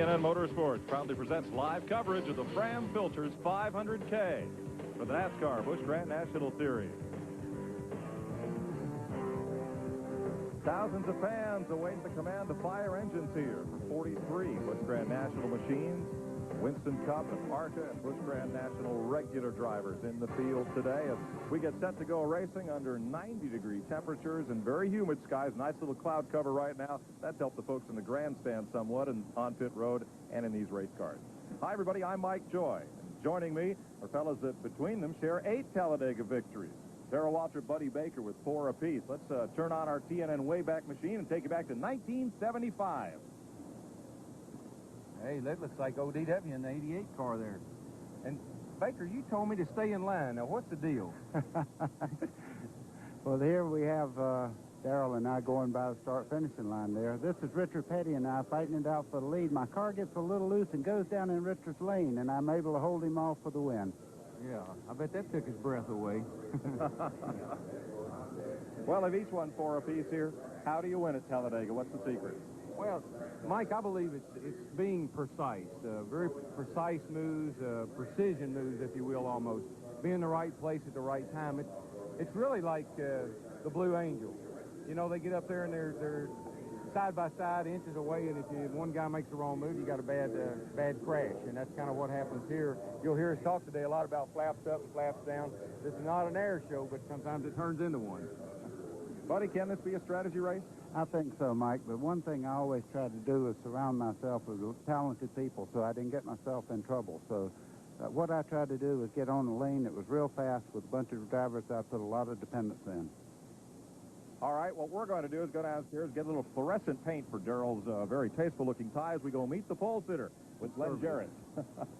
CNN Motorsports proudly presents live coverage of the Fram Filters 500K for the NASCAR Busch Grand National Series. Thousands of fans await the command to fire engines here for 43 Busch Grand National machines. Winston Cup and ARCA and Busch Grand National regular drivers in the field today as we get set to go racing under 90-degree temperatures and very humid skies. Nice little cloud cover right now. That's helped the folks in the grandstand somewhat and on pit road and in these race cars. Hi, everybody. I'm Mike Joy. Joining me are fellas that between them share 8 Talladega victories. Darrell Waltrip, Buddy Baker with 4 apiece. Let's turn on our TNN Wayback Machine and take you back to 1975. Hey, that looks like ODW in the 88 car there. And, Baker, you told me to stay in line. Now, what's the deal? Well, here we have Darrell and I going by the start-finishing line there. This is Richard Petty and I fighting it out for the lead. My car gets a little loose and goes down in Richard's lane, and I'm able to hold him off for the win. Yeah, I bet that took his breath away. Well, they've each won 4 apiece here. How do you win at Talladega? What's the secret? Well, Mike, I believe it's being precise. Very precise moves, precision moves, if you will, almost. Being in the right place at the right time. It's really like the Blue Angels. You know, they get up there and they're side by side, inches away, and if one guy makes the wrong move, you got a bad crash, and that's kind of what happens here. You'll hear us talk today a lot about flaps up and flaps down. This is not an air show, but sometimes it turns into one. Buddy, can this be a strategy race? I think so, Mike, but one thing I always try to do is surround myself with talented people so I didn't get myself in trouble. So what I tried to do was get on a lane that was real fast with a bunch of drivers I put a lot of dependence in. All right, what we're going to do is go downstairs, get a little fluorescent paint for Darrell's very tasteful-looking tie as we go meet the pole sitter with Glenn Jarrett.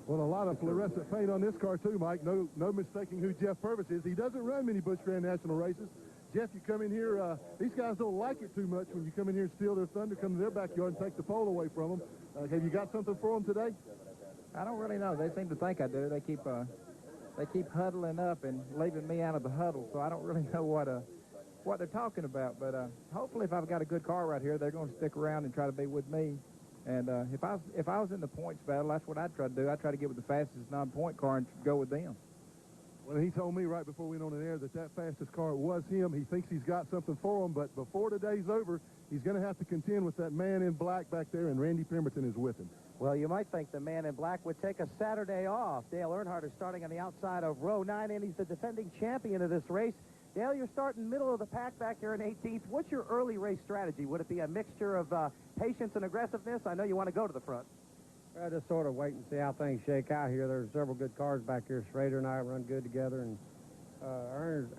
Well, a lot of fluorescent paint on this car, too, Mike. No mistaking who Jeff Purvis is. He doesn't run many Busch Grand National races. Jeff, you come in here, these guys don't like it too much when you come in here and steal their thunder, come to their backyard and take the pole away from them. Have you got something for them today? I don't really know. They seem to think I do. They keep huddling up and leaving me out of the huddle, so I don't really know what they're talking about. But hopefully if I've got a good car right here, they're going to stick around and try to be with me. And if I was in the points battle, that's what I'd try to do. I'd try to get with the fastest non-point car and go with them. Well, he told me right before we went on the air that fastest car was him. He thinks he's got something for him, but before the day's over, he's going to have to contend with that man in black back there, and Randy Pemberton is with him. Well, you might think the man in black would take a Saturday off. Dale Earnhardt is starting on the outside of row 9, and he's the defending champion of this race. Dale, you're starting middle of the pack back here in 18th. What's your early race strategy? Would it be a mixture of patience and aggressiveness? I know you want to go to the front. Well, just sort of wait and see how things shake out here. There's several good cars back here. Schrader and I run good together, and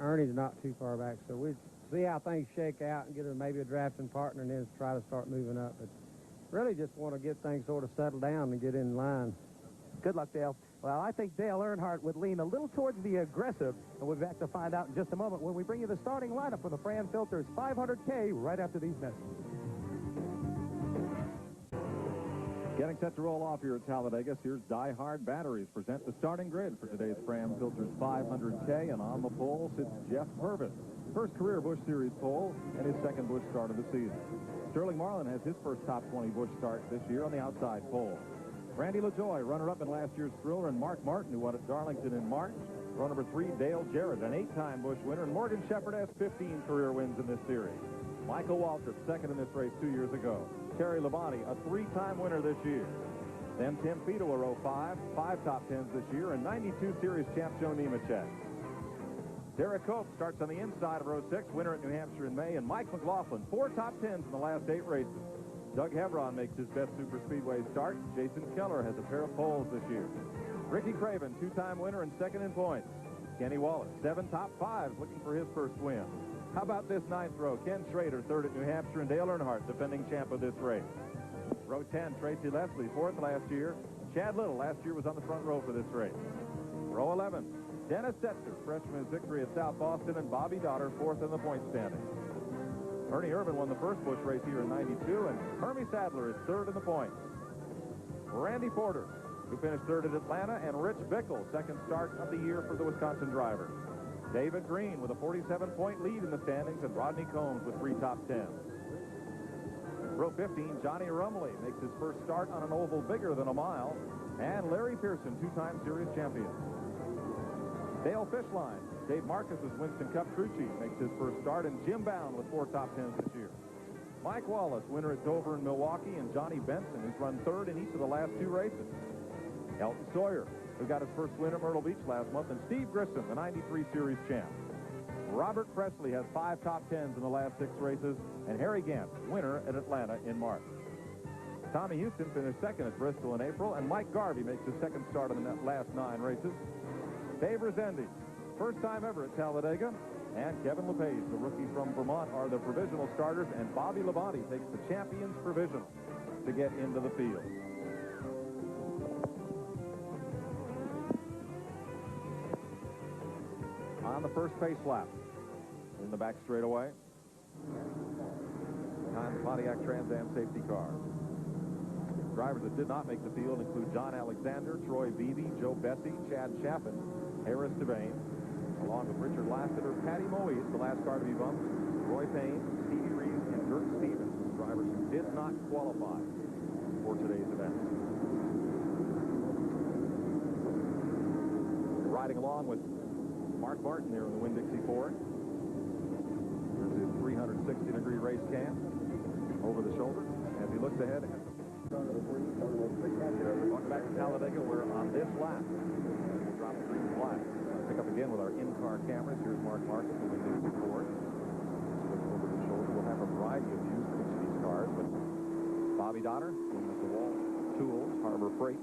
Ernie's not too far back. So we see how things shake out and get maybe a drafting partner and then try to start moving up. But really just want to get things sort of settled down and get in line. Good luck, Dale. Well, I think Dale Earnhardt would lean a little towards the aggressive, and we'll be back to find out in just a moment when we bring you the starting lineup for the Fram Filters 500K right after these messages. Getting set to roll off here at Talladega, Sears Die Hard Batteries present the starting grid for today's Fram Filters 500K, and on the pole sits Jeff Purvis. First career Busch Series pole and his second Busch start of the season. Sterling Marlin has his first top 20 Busch start this year on the outside pole. Randy LaJoie, runner-up in last year's Thriller, and Mark Martin, who won at Darlington in March. Row number 3, Dale Jarrett, an 8-time Busch winner, and Morgan Shepherd has 15 career wins in this series. Michael Waltrip, second in this race 2 years ago. Terry Labonte, a 3-time winner this year. Then Tim Fido, a row 5 top 10s this year, and 92 series champ Joe Nemechek. Derek Cope starts on the inside of row 6, winner at New Hampshire in May, and Mike McLaughlin, 4 top 10s in the last 8 races. Doug Hebron makes his best Superspeedway start. Jason Keller has a pair of poles this year. Ricky Craven, 2-time winner and second in points. Kenny Wallace, 7 top 5s, looking for his first win. How about this 9th row? Ken Schrader, 3rd at New Hampshire, and Dale Earnhardt, defending champ of this race. Row 10, Tracy Leslie, 4th last year. Chad Little last year was on the front row for this race. Row 11, Dennis Setzer, freshman victory at South Boston, and Bobby Dotter, 4th in the point standing. Ernie Irvin won the first Busch race here in '92, and Hermie Sadler is 3rd in the points. Randy Porter, who finished 3rd at Atlanta, and Rich Bickle, second start of the year for the Wisconsin driver. David Green with a 47-point lead in the standings, and Rodney Combs with 3 top 10s. Row 15, Johnny Rumley makes his first start on an oval bigger than a mile. And Larry Pearson, two-time series champion. Dale Fishline, Dave Marcus's Winston Cup crew chief, makes his first start. And Jim Bound with 4 top 10s this year. Mike Wallace, winner at Dover and Milwaukee. And Johnny Benson, who's run third in each of the last 2 races. Elton Sawyer, who got his first win at Myrtle Beach last month. And Steve Grissom, the 93 series champ. Robert Presley has 5 top 10s in the last 6 races. And Harry Gant, winner at Atlanta in March. Tommy Houston finished second at Bristol in April. And Mike Garvey makes his second start in the last 9 races. Dave Rezendi, first time ever at Talladega. And Kevin LePage, the rookie from Vermont, are the provisional starters. And Bobby Labonte takes the champion's provisional to get into the field. On the first pace lap, in the back straightaway, behind the Pontiac Trans Am safety car. Drivers that did not make the field include John Alexander, Troy Beebe, Joe Bessie, Chad Chaffin, Harris Devane, along with Richard Lassiter, Patty Moise, the last car to be bumped, Roy Payne, Stevie Reeves, and Dirk Stevens, drivers who did not qualify for today's event. Riding along with Mark Martin there in the Winn-Dixie Ford. Here's his 360-degree race cam over the shoulder as he looks ahead. Welcome back to Talladega, where on this lap, we'll drop the green flag. Pick up again with our in-car cameras. Here's Mark Martin in the Winn-Dixie Ford. Look over the shoulder. We'll have a variety of views from each of these cars, but Bobby Donner in the DeWalt Tools Harbor Freight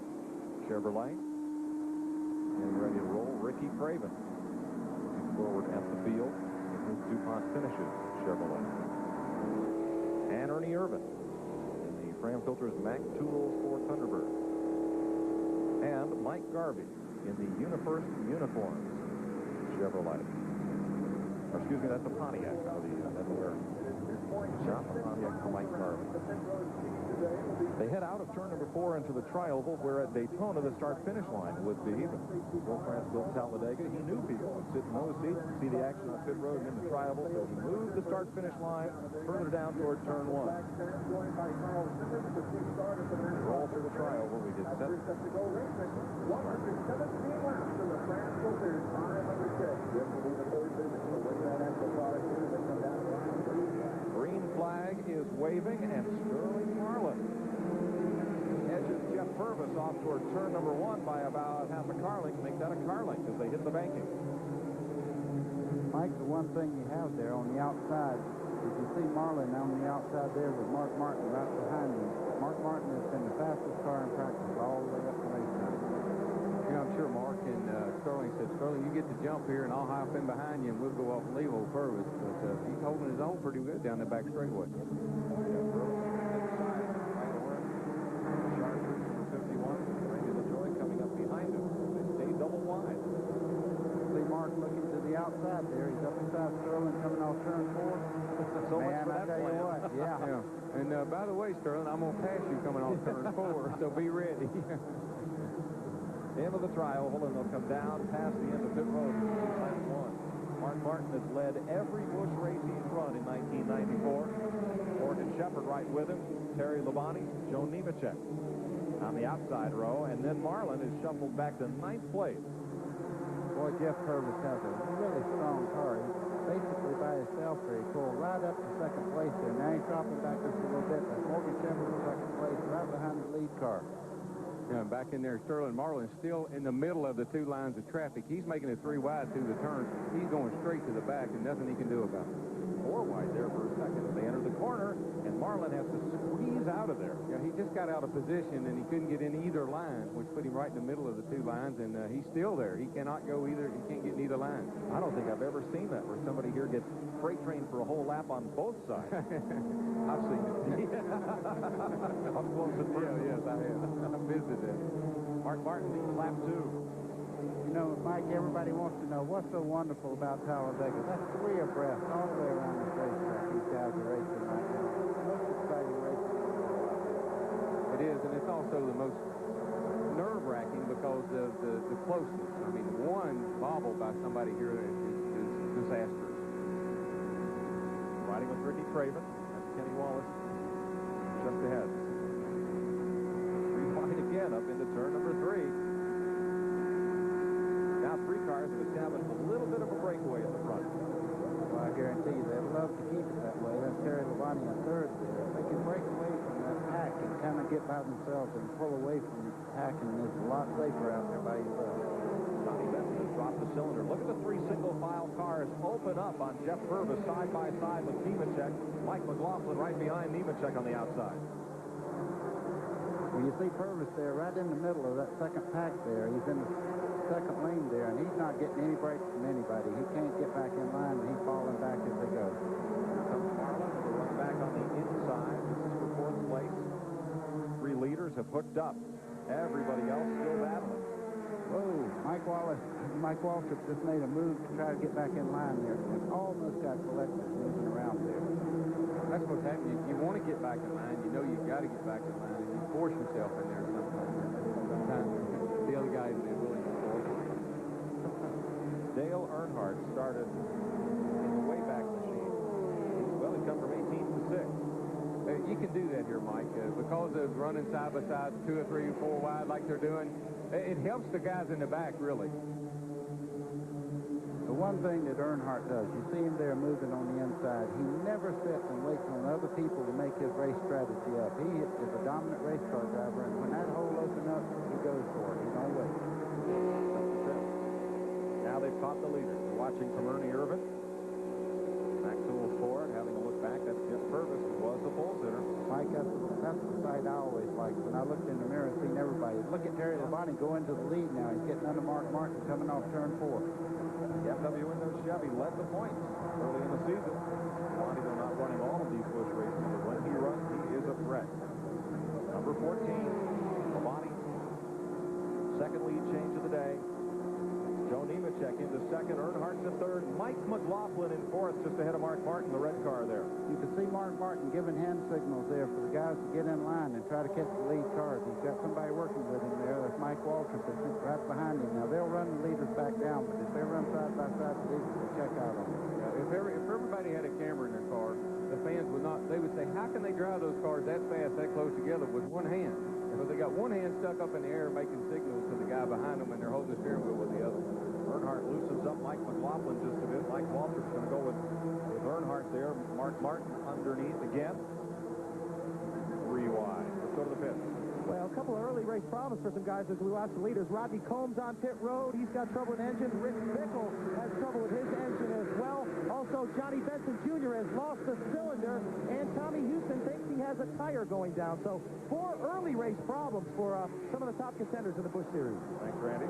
Chevrolet. Getting ready to roll, Ricky Craven forward at the field in his DuPont Finishes Chevrolet. And Ernie Irvin in the Fram Filters Mac Tools Ford Thunderbird. And Mike Garvey in the UniFirst Uniforms Chevrolet. Or excuse me, that's a Pontiac for the Delaware shop, a Pontiac for Mike Garvey. They head out of turn number 4 into the tri-oval, where at Daytona the start-finish line would be even. Bill France built Talladega. He knew people would sit in those seats and see the action on pit road and in the tri-oval, so he moved the start-finish line further down toward turn 1. Roll through the tri-oval. We get set. Green flag is waving, and Sterling Marlin edges Jeff Purvis off toward turn number 1 by about half a car length. Make that a car length as they hit the banking. Mike, the one thing you have there on the outside, if you see Marlin on the outside there with Mark Martin right behind him, Mark Martin has been the fastest car in practice all the way up to race time. Yeah, I'm sure Mark and Sterling said, Sterling, you get the jump here, and I'll hop in behind you, and we'll go off and leave old Purvis. But he's holding his own pretty good down the back straightaway. Looking to the outside there. He's up beside Sterling coming off turn 4. So man, I tell you what. Yeah. And by the way, Sterling, I'm going to pass you coming off turn 4, so be ready. Into the tri-oval, and they'll come down past the end of pit road. Mark Martin has led every Busch race he's run in 1994. Morgan Shepherd right with him. Terry Labonte, Joe Nemechek on the outside row, and then Marlin is shuffled back to 9th place. Boy, Jeff Purvis has a really strong car. He's basically by himself there. He pulled right up to 2nd place there. Now he's dropping back just a little bit. That's Morgan Shepherd in 2nd place, right behind the lead car. Yeah, back in there, Sterling Marlin still in the middle of the 2 lines of traffic. He's making it 3 wide through the turn. He's going straight to the back, and nothing he can do about it. 4 wide there for a second. They enter the corner, and Marlin has to squeeze out of there. Yeah, he just got out of position, and he couldn't get in either line, which put him right in the middle of the 2 lines, and he's still there. He cannot go either. He can't get in either line. I don't think I've ever seen that, where somebody here gets freight trained for a whole lap on both sides. I've seen it. Up close and personal. Yes, I have. I've visited it. Mark Martin leads lap 2. You know, Mike, everybody wants to know what's so wonderful about Talladega. That's 3 abreast all the way around this racetrack. These guys are racing right now. Most exciting racing in the world out there. It is, and it's also the most nerve-wracking because of the closeness. I mean, one bobble by somebody here is disastrous. Riding with Ricky Craven. That's Kenny Wallace. just ahead. 3 wide again up into turn number 3. Now 3 cars have established a little bit of a breakaway at the front. Well, I guarantee you they'd love to keep it that way. That's Terry Labonte in third there. If they can break away from that pack and kind of get by themselves and pull away from the pack, and it's a lot safer out there by yourself. Tommy Benson has dropped the cylinder. Look at the 3 single-file cars open up on Jeff Purvis side by side with Nemechek. Mike McLaughlin right behind Nemechek on the outside. Well, you see Purvis there right in the middle of that second pack there. He's in the second lane there, and he's not getting any breaks from anybody. He can't get back in line, and he's falling back as they go. Here comes Marlin with a run back on the inside. This is for 4th place. 3 leaders have hooked up. Everybody else still battling. Whoa, Mike Waltrip just made a move to try to get back in line there, and almost got collected moving around there. That's what's happening. If you want to get back in line, you know you've got to get back in line, and you force yourself in there sometimes. Sometimes the other guy isn't willing to force. Dale Earnhardt started in the Wayback Machine. Well, he come from 18th to 6th. You can do that here, Mike, because of running side by side, 2 or 3 or 4 wide like they're doing. It helps the guys in the back, really. The one thing that Earnhardt does, you see him there moving on the inside. He never sits and waits on other people to make his race strategy up. He is a dominant race car driver, and when that hole opens up, he goes for it. He don't wait. Now they've caught the leader. We're watching from Ernie Irvin. Maxwell Ford having a look back. That's Jeff Purvis, who was the pole sitter. Mike, that's the sight I always like. When I looked in the mirror and seen everybody. Look at Terry Labonte go into the lead now. He's getting under Mark Martin coming off turn 4. The FW Windows Chevy led the points early in the season. Labonte, though not running all of these Busch races, but when he runs, he is a threat. Number 14, Labonte. Second lead change of the day. Joe Nemechek into second, Earnhardt's in third, Mike McLaughlin in fourth, just ahead of Mark Martin, the red car there. You can see Mark Martin giving hand signals there for the guys to get in line and try to catch the lead cars. He's got somebody working with him there. That's Mike Waltrip that's right behind him. Now, they'll run the leaders back down, but if they run side by side, it's easy to check out on them. Yeah, if everybody had a camera in their car, the fans would not, they would say, how can they drive those cars that fast, that close together with one hand? So they got one hand stuck up in the air making signals to the guy behind them, and they're holding the steering wheel with the other. Earnhardt loosens up Mike McLaughlin just a bit. Mike Waltrip's going to go with Earnhardt there. Mark Martin underneath again. 3 wide. Let's go to the pits. Well, a couple of early race problems for some guys as we watch the leaders. Rodney Combs on pit road. He's got trouble with engine. Rich Bickle has trouble with his engine as well. Also, Johnny Benson Jr. has lost a cylinder, and Tommy Houston thinks he has a tire going down. So 4 early race problems for some of the top contenders in the Busch Series. Thanks, Randy.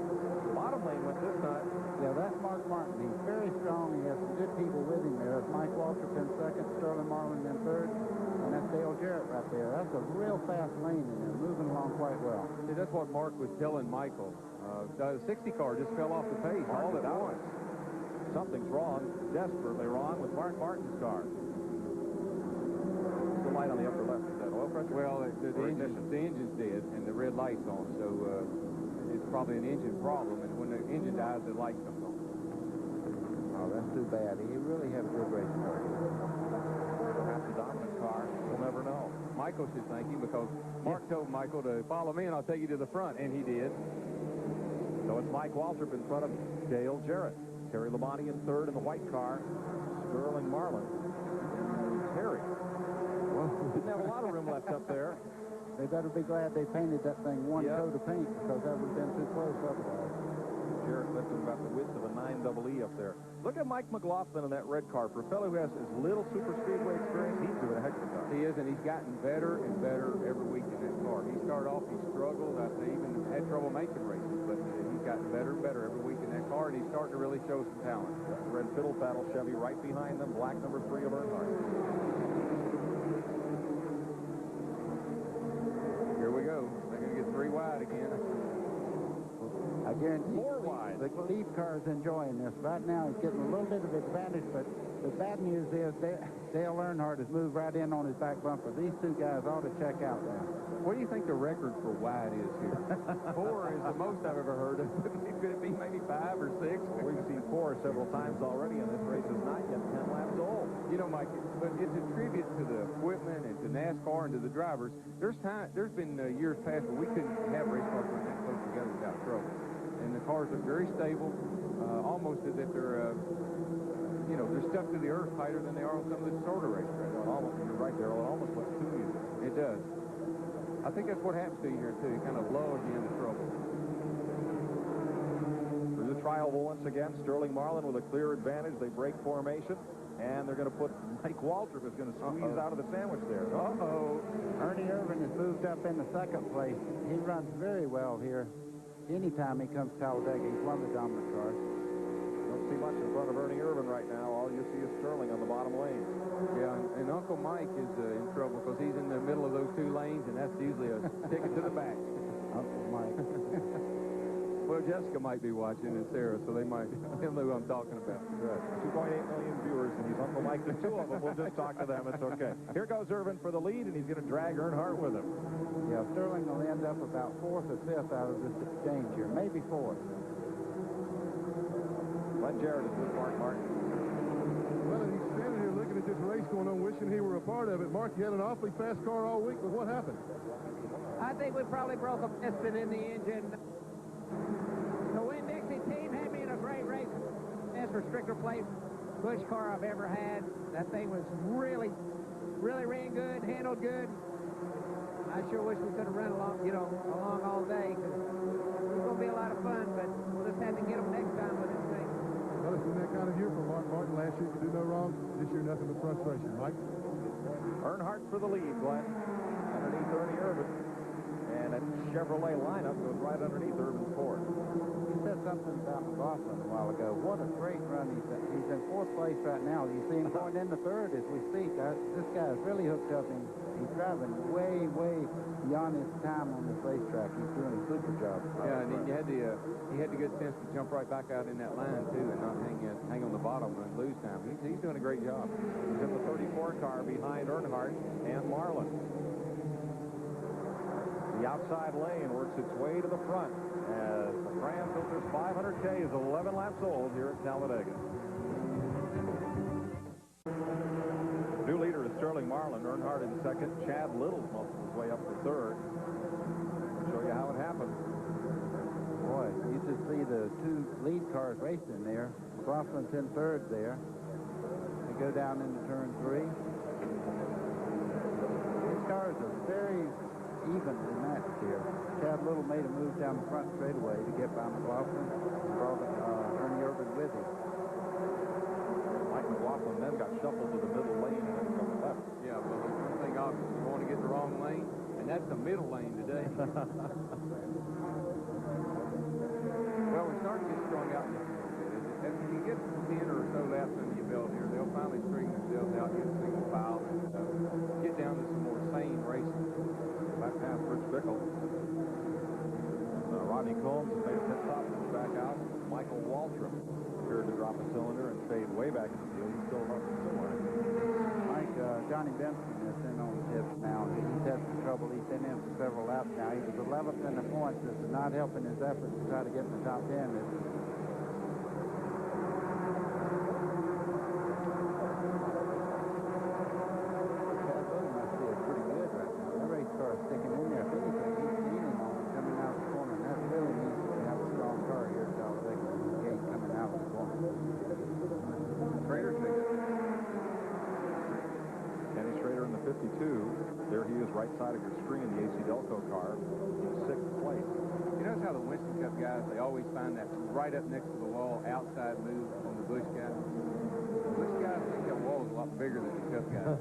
Bottom lane went this time. Yeah, that's Mark Martin. He's very strong. He has some good people with him there. That's Mike Waltrip in second, Sterling Marlin in third, and that's Dale Jarrett right there. That's a real fast lane in there, moving along quite well. See, that's what Mark was telling Michael. The 60 car just fell off the pace all at once. Something's wrong, desperately wrong, with Mark Martin's car. The light on the upper left, is that oil pressure? Well, the engine's dead, and the red light's on, so it's probably an engine problem, and when the engine dies, the light comes on. Oh, that's too bad. He really had a good race car. Perhaps a dominant car. We'll never know. Michael should thank him, because Mark told Michael to follow me and I'll take you to the front, and he did. So it's Mike Waltrip in front of Dale Jarrett. Terry Labonte in third in the white car. Sterling Marlin. Terry. Well, didn't have a lot of room left up there. They better be glad they painted that thing one coat of paint, because that would have been too close otherwise. Jarrett lifted about the width of a 9EE up there. Look at Mike McLaughlin in that red car. For a fellow who has as little super speedway experience, he's doing a heck of a job. He is, and he's gotten better and better every week in that car. He started off, he struggled. I even had trouble making races, but he's gotten better and better every week in that car, and he's starting to really show some talent. Red fiddle paddle Chevy right behind them. Black number 3 of Earnhardt. Here we go. They're going to get 3 wide again. I guarantee 4 wide. the lead car is enjoying this. Right now, he's getting a little bit of advantage, but the bad news is Dale Earnhardt has moved right in on his back bumper. These 2 guys ought to check out now. What do you think the record for wide is here? 4 is the most I've ever heard of. Could it be maybe 5 or 6? We've seen 4 several times already, and this race is not yet 10 laps old. You know, Mike, but it's a tribute to the equipment and to NASCAR and to the drivers. There's been years past where we couldn't have race cars run that close together without trouble. And the cars look very stable, almost as if they're, you know, they're stuck to the earth tighter than they are on some of the shorter racetracks. You're right, Darrell. It almost looks too easy. It does. I think that's what happens to you here, too. It kind of lulls you into trouble. Through the trial once again, Sterling Marlin with a clear advantage. They break formation, and they're going to put Mike Waltrip is going to squeeze out of the sandwich there. Uh-oh. Ernie Irvin has moved up in the second place. He runs very well here. Anytime he comes to Talladega, he's one of the dominant cars. Don't see much in front of Ernie Irvin right now. All you see is Sterling on the bottom lane. Yeah, and Uncle Mike is in trouble because he's in the middle of those 2 lanes, and that's usually a ticket to the back. Uncle Mike. Well, Jessica might be watching, and Sarah, so they'll know who I'm talking about. Good. 2.8 million viewers, and he's Uncle Mike to 2 of them. We'll just talk to them. It's okay. Here goes Irvin for the lead, and he's going to drag Earnhardt with him. Yeah, Sterling will end up about 4th or 5th out of this exchange here, maybe 4th. Glenn Jarrett is with Mark Martin. Well, he's standing here looking at this race going on, wishing he were a part of it. Mark, you had an awfully fast car all week, but what happened? I think we probably broke a piston in the engine. The Winn-Dixie team had me in a great race. Best restrictor plate Busch car I've ever had. That thing was really ran good, handled good. I sure wish we could have run along all day, because it was going to be a lot of fun, but we'll just have to get them next time with this thing. Well, it's been that kind of year for Mark Martin. Last year could do no wrong. This year, nothing but frustration. Mike? Earnhardt for the lead, Glenn. Underneath Ernie Irvin. And that Chevrolet lineup goes right underneath Irvin's Ford. He said something about McLaughlin a while ago. What a great run. He's in 4th place right now. You see him going into 3rd as we speak. This guy is really hooked up, and he's driving way beyond his time on this racetrack. He's doing a super job. Yeah, and he had the good sense to jump right back out in that line, too, and not hang on the bottom and lose time. He's doing a great job. He's in the 34 car behind Earnhardt and Marlin. The outside lane works its way to the front as the Fram Filters 500K is 11 laps old here at Talladega. New leader is Sterling Marlin. Earnhardt in second. Chad Little's muscled his way up to 3rd. I'll show you how it happened. Boy, you just see the 2 lead cars racing there. McLaughlin's in 3rd there. They go down into turn 3. These cars are very evenly matched here. Chad Little made a move down the front straightaway to get by McLaughlin and brought Ernie Irvin with him. Mike McLaughlin then got shuffled to the middle lane and then from the left. Yeah, well, there's one thing obvious. You want to get the wrong lane, and that's the middle lane today. Well, we start to get strung out. As you get 10 or so laps under your belt here, they'll finally string themselves out, get a single file, and get down to some more sane racing. Back past Rich Bickle. Rodney Combs has made a pit stop and is back out. Michael Waltrip appeared to drop a cylinder and stayed way back in the field. He's still running somewhere. Mike, Johnny Benson is in on the tips now. He's had some trouble. He's been in for several laps now. He was 11th in the points. This is not helping his efforts to try to get in the top 10. Sticking in there. If anything, he's leaning on it coming out the corner, and that really needs to have a strong car here at Talladega. The gate coming out of the corner. Schrader ticket. Kenny Schrader in the 52. There he is, right side of your screen, the AC Delco car, in 6th place. You notice how the Winston Cup guys, they always find that right up next to the wall outside move on the Busch guys. The Busch guys think that wall is a lot bigger than the Cup guys.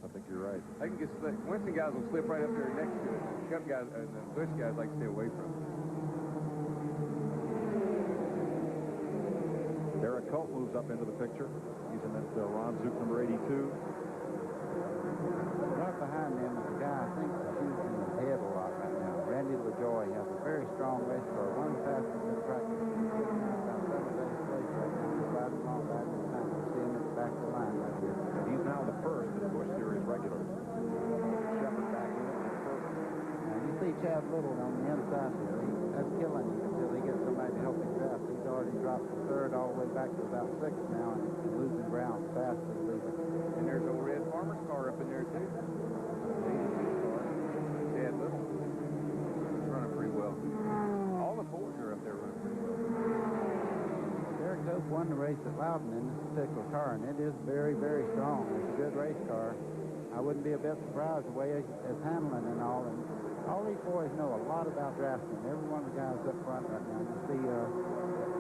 I think you're right. They can get slick. Winston guys will slip right up there next to it. The Cup guys and the Busch guys like to stay away from it. Derek Cope moves up into the picture. He's in that Ron Zook number 82. Right behind them is a guy I think is using his head a lot right now. Randy LaJoy has a very strong race car. One fastest in practice. About 7 days late right now. He's riding along back in time. We'll see him at the back of the line right here. He's now the first in the Busch Series regular. Shepard back Chad Little on the inside there. That's killing him until he gets somebody to help him draft. He's already dropped from third all the way back to about sixth now and losing ground fast to the leader. And there's a red farmer's car up in there, too. Chad Little. He's running pretty well. All the Fords are up there running pretty well. Derek Cope won the race at Loudon in this particular car, and it is very, very strong. It's a good race car. I wouldn't be a bit surprised the way it's handling and all. And all these boys know a lot about drafting. Every one of the guys up front right now. You see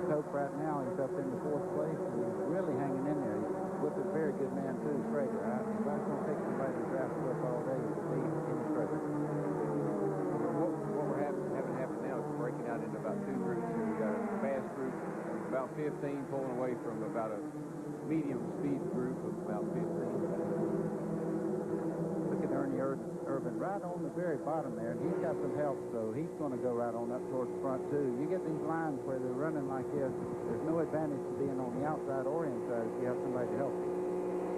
Cope right now, he's up in the 4th place, and he's really hanging in there. He's with a very good man, too, Schrader. If I was going to pick somebody to draft with all day, it would be Schrader. What we're having happen now is breaking out into about 2 groups. Here we got a fast group, about 15, pulling away from about a medium speed group of about 15. Look at Ernie Irvin right on the very bottom there, and he's got some help, so he's going to go right on up towards the front, too. You get these lines where they're running like this, there's no advantage to being on the outside or inside if you have somebody to help you.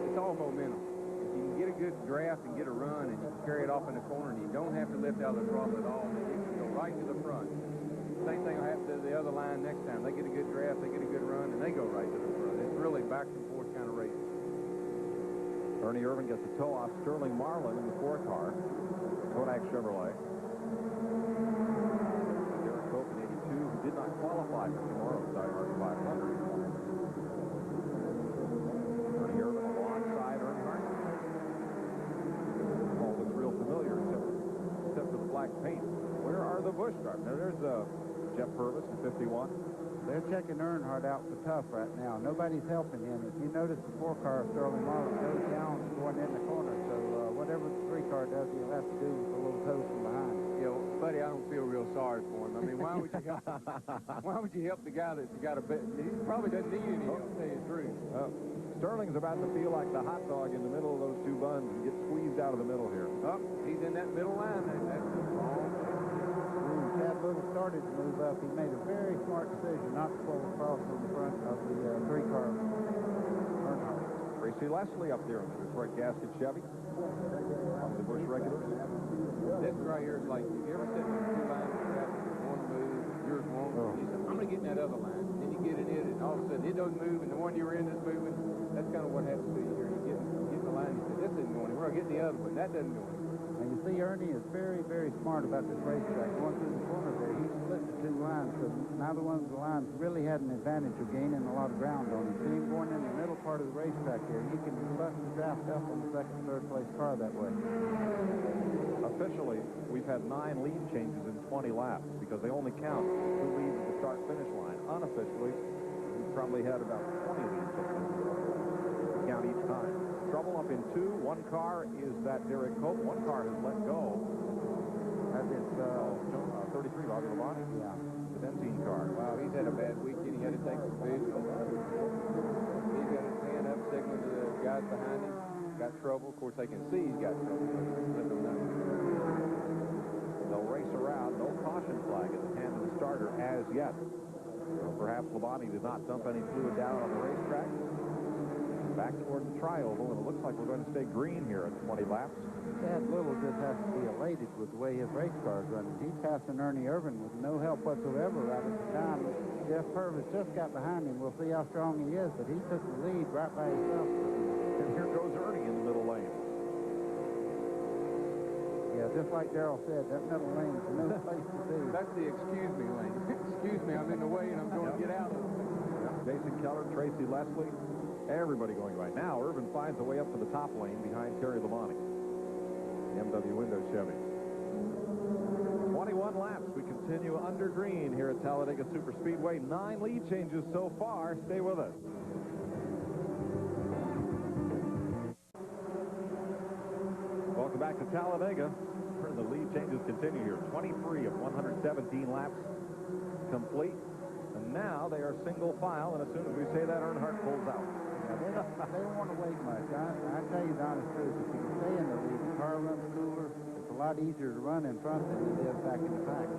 It's all momentum. If you can get a good draft and get a run and you can carry it off in the corner and you don't have to lift out of the throttle at all, then you can go right to the front. Same thing will happen to the other line next time. They get a good draft, they get a good run, and they go right to the front. It's really back and forth kind of race. Ernie Irvin gets a tow off Sterling Marlin in the 4 car. Kodak Chevrolet. Derek Cope in 82, who did not qualify for tomorrow's Die Hard 500. Ernie Irvin alongside Earnhardt. All looks real familiar except for the black paint. Where are the Busch cars? There's Jeff Purvis in 51. They're checking Earnhardt out for tough right now. Nobody's helping him. If you notice, the 4 car of Sterling Marlin goes down going in the corner. So whatever the 3 car does, he'll have to do with a little tow from behind. Yeah, well, buddy, I don't feel real sorry for him. I mean, why would you help him? Why would you help the guy that's got a bet? He probably doesn't need any help, to tell you the truth. Sterling's about to feel like the hot dog in the middle of those 2 buns and get squeezed out of the middle here. Oh, he's in that middle line. That's wrong. Chad Little started to move up. He made a very smart decision not to pull across on the front of the 3 car Earnhardt. Tracy Leslie up there in the Detroit Gasket Chevy. On the Busch regulars. This right here is like, if you ever sit in 2 lines of traffic, one move, yours won't. You say, I'm going to get in that other line. Then you get in it, and all of a sudden it doesn't move, and the one you were in is moving. That's kind of what happens to you here. You get in the line, you say, this isn't going anywhere. I'll get in the other one. That doesn't go anywhere. And you see Ernie is very, very smart about this racetrack. Going through the corner there, he split the 2 lines, so neither one of the lines really had an advantage of gaining a lot of ground on him. See him going in the middle part of the racetrack there. You can bust the draft up on the 2nd, 3rd place car that way. Officially, we've had 9 lead changes in 20 laps because they only count 2 leads at the start-finish line. Unofficially, we've probably had about 20 lead changes. We count each time. Trouble up in 2. 1 car is that Derek Cope. 1 car has let go. That is 33, Bobby Labonte. Yeah. The benzene car. Wow, he's had a bad weekend. He had to take some vision. He got his hand up, signaling to the guys behind him. Got trouble. Of course, they can see he's got trouble. Let them know. They'll race around. No caution flag at the hand of the starter as yet. So perhaps Labonte did not dump any fluid down on the racetrack. Back toward the tri-oval, and it looks like we're going to stay green here at 20 laps. Chad Little just has to be elated with the way his race car is running. He's passing Ernie Irvin with no help whatsoever right at the time. Jeff Purvis just got behind him. We'll see how strong he is, but he took the lead right by himself. And here goes Ernie in the middle lane. Yeah, just like Darrell said, that middle lane is no place to be. That's the excuse me lane. Excuse me, I'm in the way and I'm going to get out of it. Jason Keller, Tracy Leslie, everybody going right now. Irvin finds a way up to the top lane behind Terry Labonte. The MW Windows Chevy. 21 laps. We continue under green here at Talladega Superspeedway. 9 lead changes so far. Stay with us. Welcome back to Talladega. The lead changes continue here. 23 of 117 laps complete. And now they are single file, and as soon as we say that, Earnhardt pulls out. Yeah, they don't want to wait much. I tell you the honest truth, if you can stay in the lead, the car runs cooler, it's a lot easier to run in front than it is back in the pack.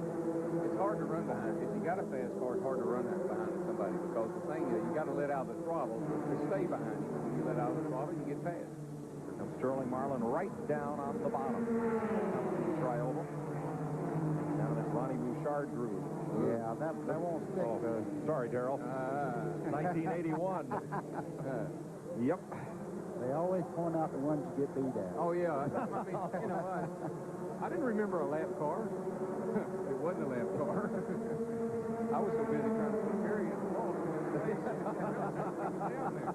It's hard to run behind. If you got a fast car, it's hard to run that behind somebody because the thing is, you got to let out the throttle to stay behind you. When you let out the throttle, you get fast. Here comes Sterling Marlin right down on the bottom. Tri-oval. hard groove. Yeah, that won't stick. Oh, sorry, Darrell. 1981. Yep. They always point out the ones you get beat at. Oh, yeah. I mean, you know, I didn't remember a lap car. It wasn't a lap car. I was so busy trying to put a period in the wall. Down there.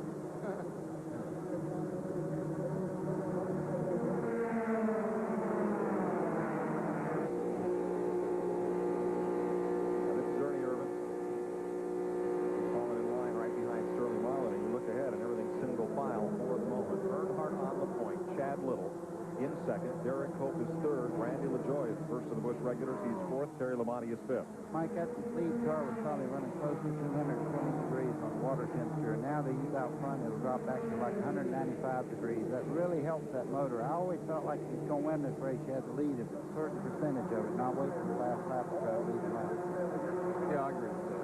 In second, Derek Hope is third. Randy LaJoy is first of the Busch regulars. He's fourth. Terry Labonte is fifth. Mike, that lead car was probably running close to 220 degrees on water temperature. Now that he's out front, it'll drop back to like 195 degrees. That really helps that motor. I always felt like he's going to win this race. He has to lead a certain percentage of it, not wait for the last lap to try to lead the lap. Yeah, I agree with that.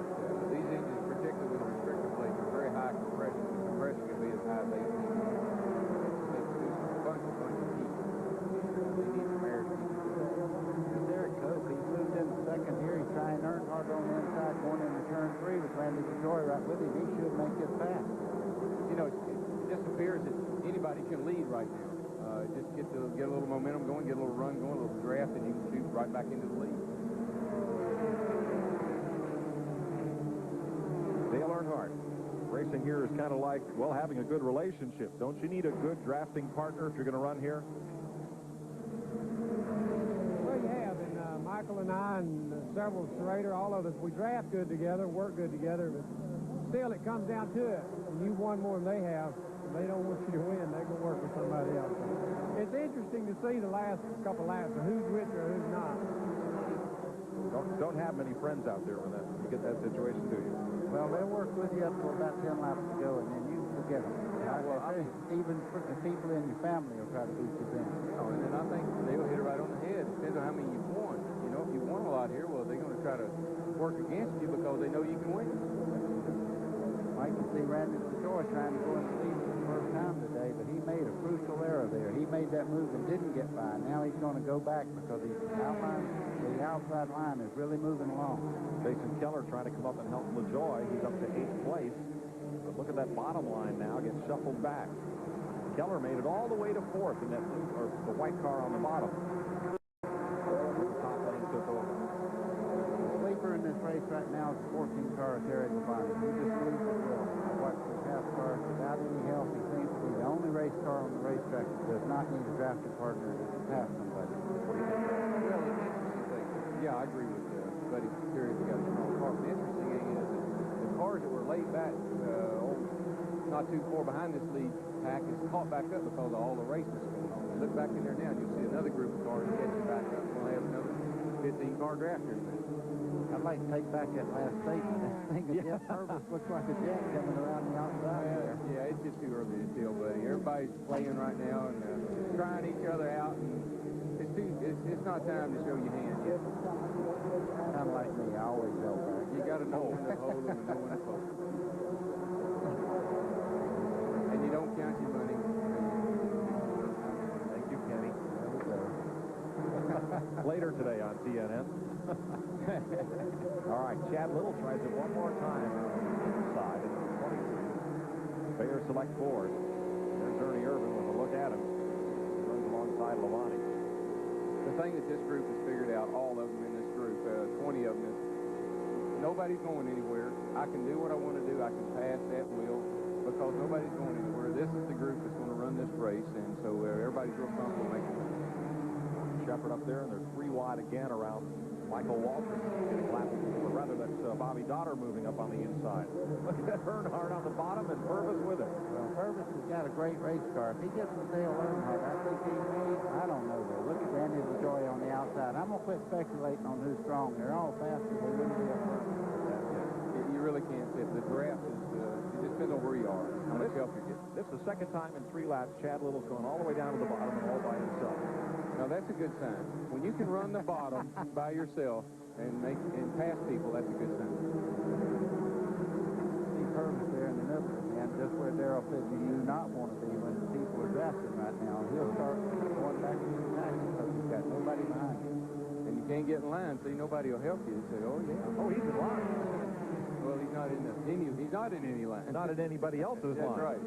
These engines, particularly with restrictor plates, are very high compression. The compression can be as high as 18. They produce a bunch of heat. They need some air to keep it good. Derek Cope, he's moved into second here. He's trying Earnhardt on the inside, going into turn 3 with Randy LaJoy right with him. He should make this pass. You know, it just appears that anybody can lead right now. Just get a little momentum going, get a little run going, a little draft, and you can shoot right back into the lead. Dale Earnhardt. Racing here is kind of like, well, having a good relationship. Don't you need a good drafting partner if you're going to run here? Well, you have, and Michael and I and several, Schrader, all of us, we draft good together, work good together, but still it comes down to it. When you won more than they have, and they don't want you to win, they're going to work with somebody else. It's interesting to see the last couple laps of who's with you or who's not. Don't have many friends out there when you get that situation, do you? Well, they'll work with you up to about 10 laps to go, and then you forget them. Even the people in your family will try to beat you then. And then I think they'll hit it right on the head. Depends on how many you've won. You know, if you won a lot here, well, they're going to try to work against you because they know you can win. Mike, you see Randy LaJoy trying to go in the lead for the first time today, but he made a crucial error there. He made that move and didn't get by. Now he's going to go back because the outside line is really moving along. Jason Keller trying to come up and help LaJoy. He's up to 8th place. But look at that bottom line now, gets shuffled back. Keller made it all the way to 4th in that the white car on the bottom. Top lane took over. The sleeper in this race right now is the 14 car of Terry Labonte. He just moves it well. I watched the half car without any help. He seems to be the only race car on the racetrack that does not need a drafting partner to pass somebody. Yeah, I agree with Buddy. Terry's got a strong car. The interesting thing is that the cars that were laid back, not too far behind this lead pack, is caught back up because of all the racing going on. You look back in there now, and you'll see another group of cars catching back up. We'll have another 15-car draft here in a minute. I'd like to take back that last statement. That thing of Jeff Purvis looks like a jet coming around the outside there. Yeah, it's just too early to tell, buddy. Everybody's playing right now and trying each other out. And it's not time to show your hand yet. Kind of like me, I always help back. You got to know when to hold them and know when to fold. And you don't count your money. Thank you, Kenny. Later today on TNN. All right, Chad Little tries it one more time inside in 23. Bayer select fours. There's Ernie Irvin with a look at him. He runs alongside Labonte. The thing that this group has figured out, all of them in this group, 20 of them, is nobody's going anywhere. I can do what I want to do. I can pass at will because nobody's going anywhere. This is the group that's going to run this race, and so everybody's real comfortable making it. Shepard up there, and they're 3 wide again around Michael Waltrip getting lapped. Or rather, that's Bobby Dotter moving up on the inside. Look at that Earnhardt on the bottom and Purvis with him. Well, Purvis has got a great race car. If he gets with Dale Earnhardt, I think he may, I don't know though. Look at Randy LaJoy on the outside. I'm going to quit speculating on who's strong. They're all fast, but they wouldn't be up front. You really can't say. The draft is, it just depends on where you are, how much help you're getting. This is the second time in 3 laps Chad Little's going all the way down to the bottom and all by himself. Now, that's a good sign. When you can run the bottom by yourself and pass people, that's a good sign. See Purvis there in the middle, and just where Darrell said you do not want to be when people are drafting right now. He'll start going back to the pack because he's got nobody behind him. And you can't get in line, see, nobody will help you. You say, oh, yeah. Oh, he's in line. Well, he's not in any line. Not in anybody else's line. That's right.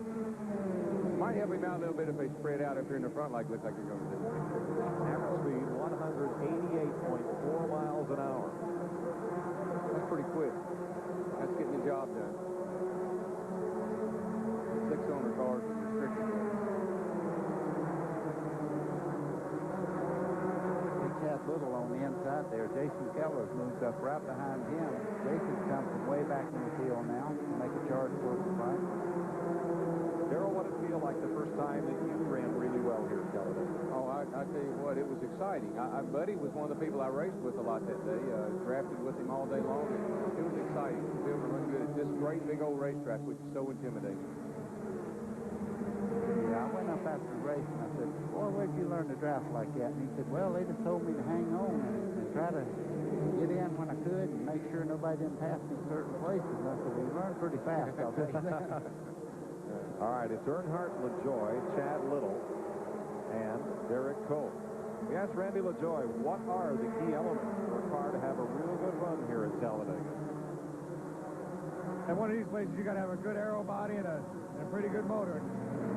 Might help him out a little bit if they spread out up here in the front like looks like they're going to do. Average speed, 188.4 miles an hour. That's pretty quick. That's getting the job done. 6-owner cars are restricted. Chad Little on the inside there. Jason Keller's moved up right behind him. Jason's come from way back in the field now to make a charge for the fight. Darrell, what did it feel like the first time that you ran really well here at Talladega? Oh, I tell you what, it was exciting. Buddy was one of the people I raced with a lot that day. Drafted with him all day long. It was exciting to be able to run good at this great big old racetrack, which is so intimidating. Yeah, I went up after the race and I said, boy, where'd you learn to draft like that? And he said, well, they just told me to hang on and try to get in when I could and make sure nobody didn't pass me in certain places. And I said, well, you learn pretty fast, I'll tell you that. All right, it's Earnhardt, LaJoie, Chad Little, and Derek Cole. We asked Randy LaJoie, what are the key elements for a car to have a real good run here at Talladega? And one of these places, you got to have a good aero body and a pretty good motor.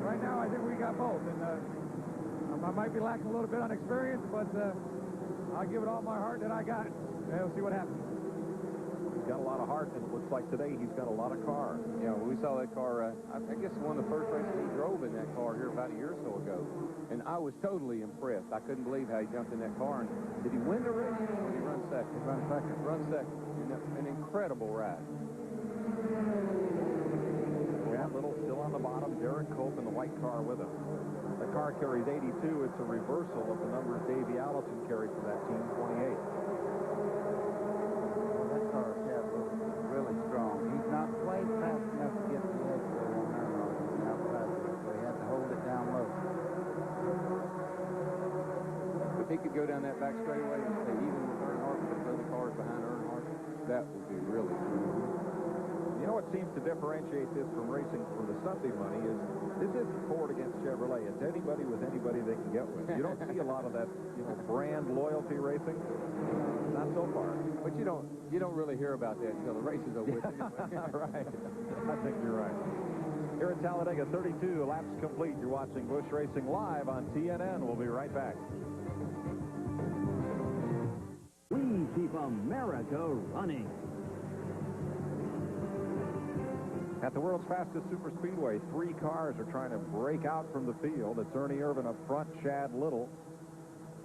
Right now, I think we got both. And I might be lacking a little bit on experience, but I'll give it all my heart that I got. And we'll see what happens. He's got a lot of heart, and it looks like today he's got a lot of car. Yeah, well, we saw that car, I guess one of the first races he drove in that car here about a year or so ago. And I was totally impressed. I couldn't believe how he jumped in that car. And did he win the race? Or did he run second? Run second. Run second. An incredible ride. Chad Little still on the bottom. Derek Cope in the white car with him. The car carries 82. It's a reversal of the numbers Davey Allison carried for that team, 28. That car, Chad Little, is really strong. He's not quite fast enough to get to the edge there on the outside, so he had to hold it down low. If he could go down that back straightaway and stay even with Earnhardt with those other cars behind Earnhardt, that would be really cool. You know what seems to differentiate this from racing for the Sunday money is this isn't Ford against Chevrolet. It's anybody with anybody they can get with. You don't see a lot of that, brand loyalty racing. Not so far. But you don't really hear about that until the races are with anyway. Right. I think you're right. Here at Talladega, 32 laps complete. You're watching Busch Racing live on TNN. We'll be right back. We keep America running. At the world's fastest superspeedway, 3 cars are trying to break out from the field. It's Ernie Irvin up front, Chad Little,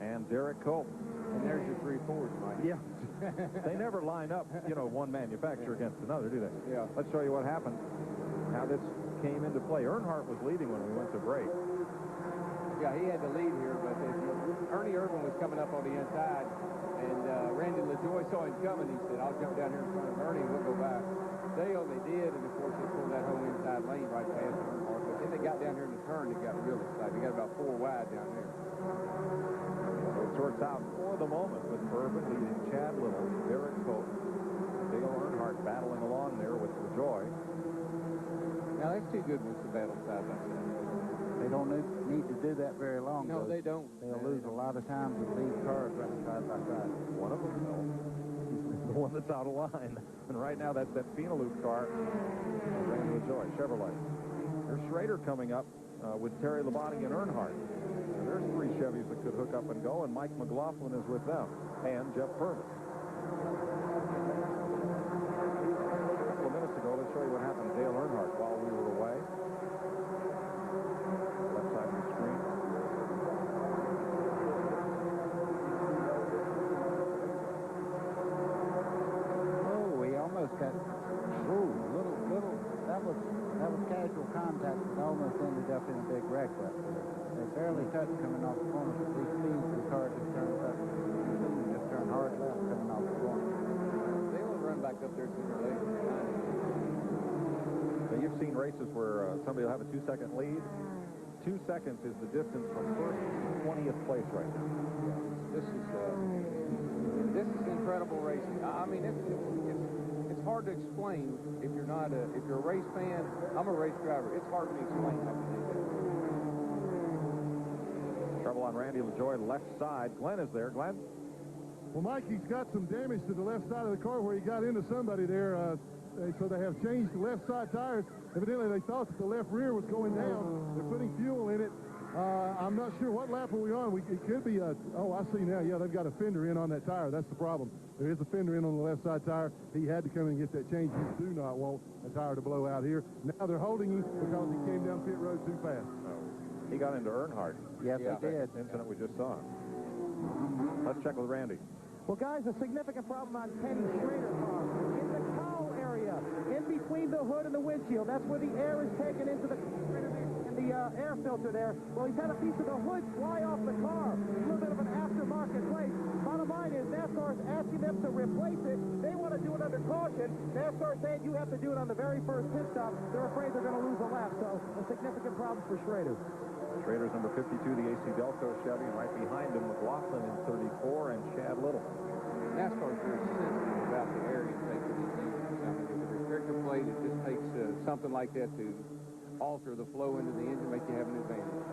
and Derek Cope. And there's your 3 Fords, Mike. Yeah. They never line up, one manufacturer against another, do they? Yeah. Let's show you what happened. How this came into play. Earnhardt was leading when we went to break. Yeah, he had the lead here, but Ernie Irvin was coming up on the inside, and Randy LaJoie saw him coming. He said, I'll jump down here in front of Ernie and we'll go back. They did, and of course they pulled that whole inside lane right past Earnhardt. But then they got down here in the turn, they got real excited. They got about 4 wide down there. So it sorts out for the moment with Irvin leading Chad Little, Derek Cope, Dale Earnhardt battling along there with LaJoie. Now that's 2 good ones to battle side by side. They don't need to do that very long. No, they don't. They'll lose a lot of times with these cars running side by side. One of them, the one that's out of line. And right now, that's that Phenaloop car, Randy LaJoie, Chevrolet. There's Schrader coming up with Terry Labonte and Earnhardt. Now, there's 3 Chevys that could hook up and go, and Mike McLaughlin is with them, and Jeff Purvis. A couple of minutes ago, let's show you what happened to Dale Earnhardt while we were away. Left side of the screen. Got little. That was casual contact that almost ended up in a big wreck up there. They barely touched coming off the corner, but these speeds the car just turned up. Just turned hard left coming off the corner. They will run back up there sooner or later. Now, you've seen races where somebody will have a 2-second lead. 2 seconds is the distance from first to 20th place right now. This is incredible racing. I mean, it's hard to explain if you're a race fan. I'm a race driver. It's hard to explain how to do that. Trouble on Randy LaJoie, left side. Glenn is there. Glenn? Well, Mike, he's got some damage to the left side of the car where he got into somebody there. So they have changed the left side tires. Evidently, they thought that the left rear was going down. They're putting fuel in it. I'm not sure what lap are we on. It could be oh, I see now. Yeah, they've got a fender in on that tire. That's the problem. There is a fender in on the left side tire. He had to come in and get that change. You do not want a tire to blow out here. Now they're holding him because he came down pit road too fast. He got into Earnhardt. Yes, he did. Incident we just saw. Let's check with Randy. Well, guys, a significant problem on Kenny Schrader's car. In the cowl area, in between the hood and the windshield, that's where the air is taken into the air filter there. Well, he's had a piece of the hood fly off the car. A little bit of an aftermarket place. Bottom line is NASCAR is asking them to replace it. They want to do it under caution. NASCAR saying you have to do it on the very first pit stop. They're afraid they're going to lose a lap, so a significant problem for Schrader. Schrader's number 52, the AC Delco Chevy, and right behind him, McLaughlin in 34, and Chad Little. NASCAR is very sensitive about the air intake of these engines. I mean, with the restrictor plate, it just takes something like that to alter the flow into the engine, make you have an advantage.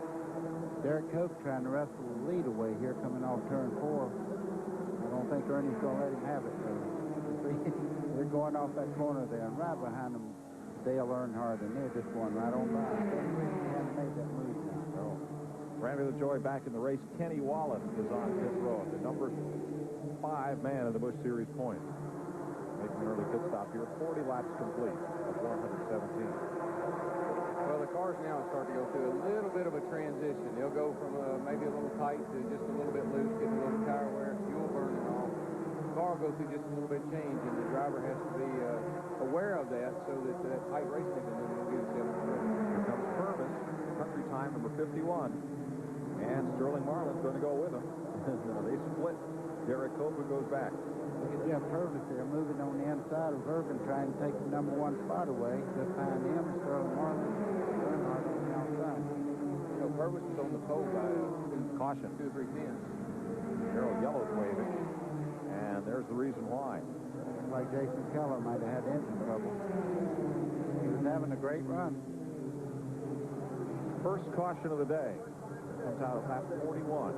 Derek Cope trying to wrestle the lead away here coming off turn 4. I don't think Ernie's going to let him have it. They're going off that corner there, and right behind them, Dale Earnhardt, and they're just going right on by. He hasn't made that move now. Randy LaJoy back in the race. Kenny Wallace is on pit road, the number 5 man in the Busch Series points. Making an early pit stop here. 40 laps complete of 117. Well, the cars now start to go through a little bit of a transition. They'll go from maybe a little tight to just a little bit loose, getting a little tire wear, fuel burning off. The car will go through just a little bit change, and the driver has to be aware of that so that that tight racing can then get himself ready. Here comes Purvis, country time number 51. And Sterling Marlin's going to go with him. They split. Derek Cope goes back. Look at Jeff Purvis there moving on the inside of Irvin, trying to take the number 1 spot away. Just behind him is Sterling Marlin. Earnhardt on the outside. You know, Purvis is on the pole by caution. 2 or 3 tenths. Harold Yellow's waving. And there's the reason why. Looks like Jason Keller might have had engine trouble. He was having a great run. First caution of the day. Comes out of lap 41.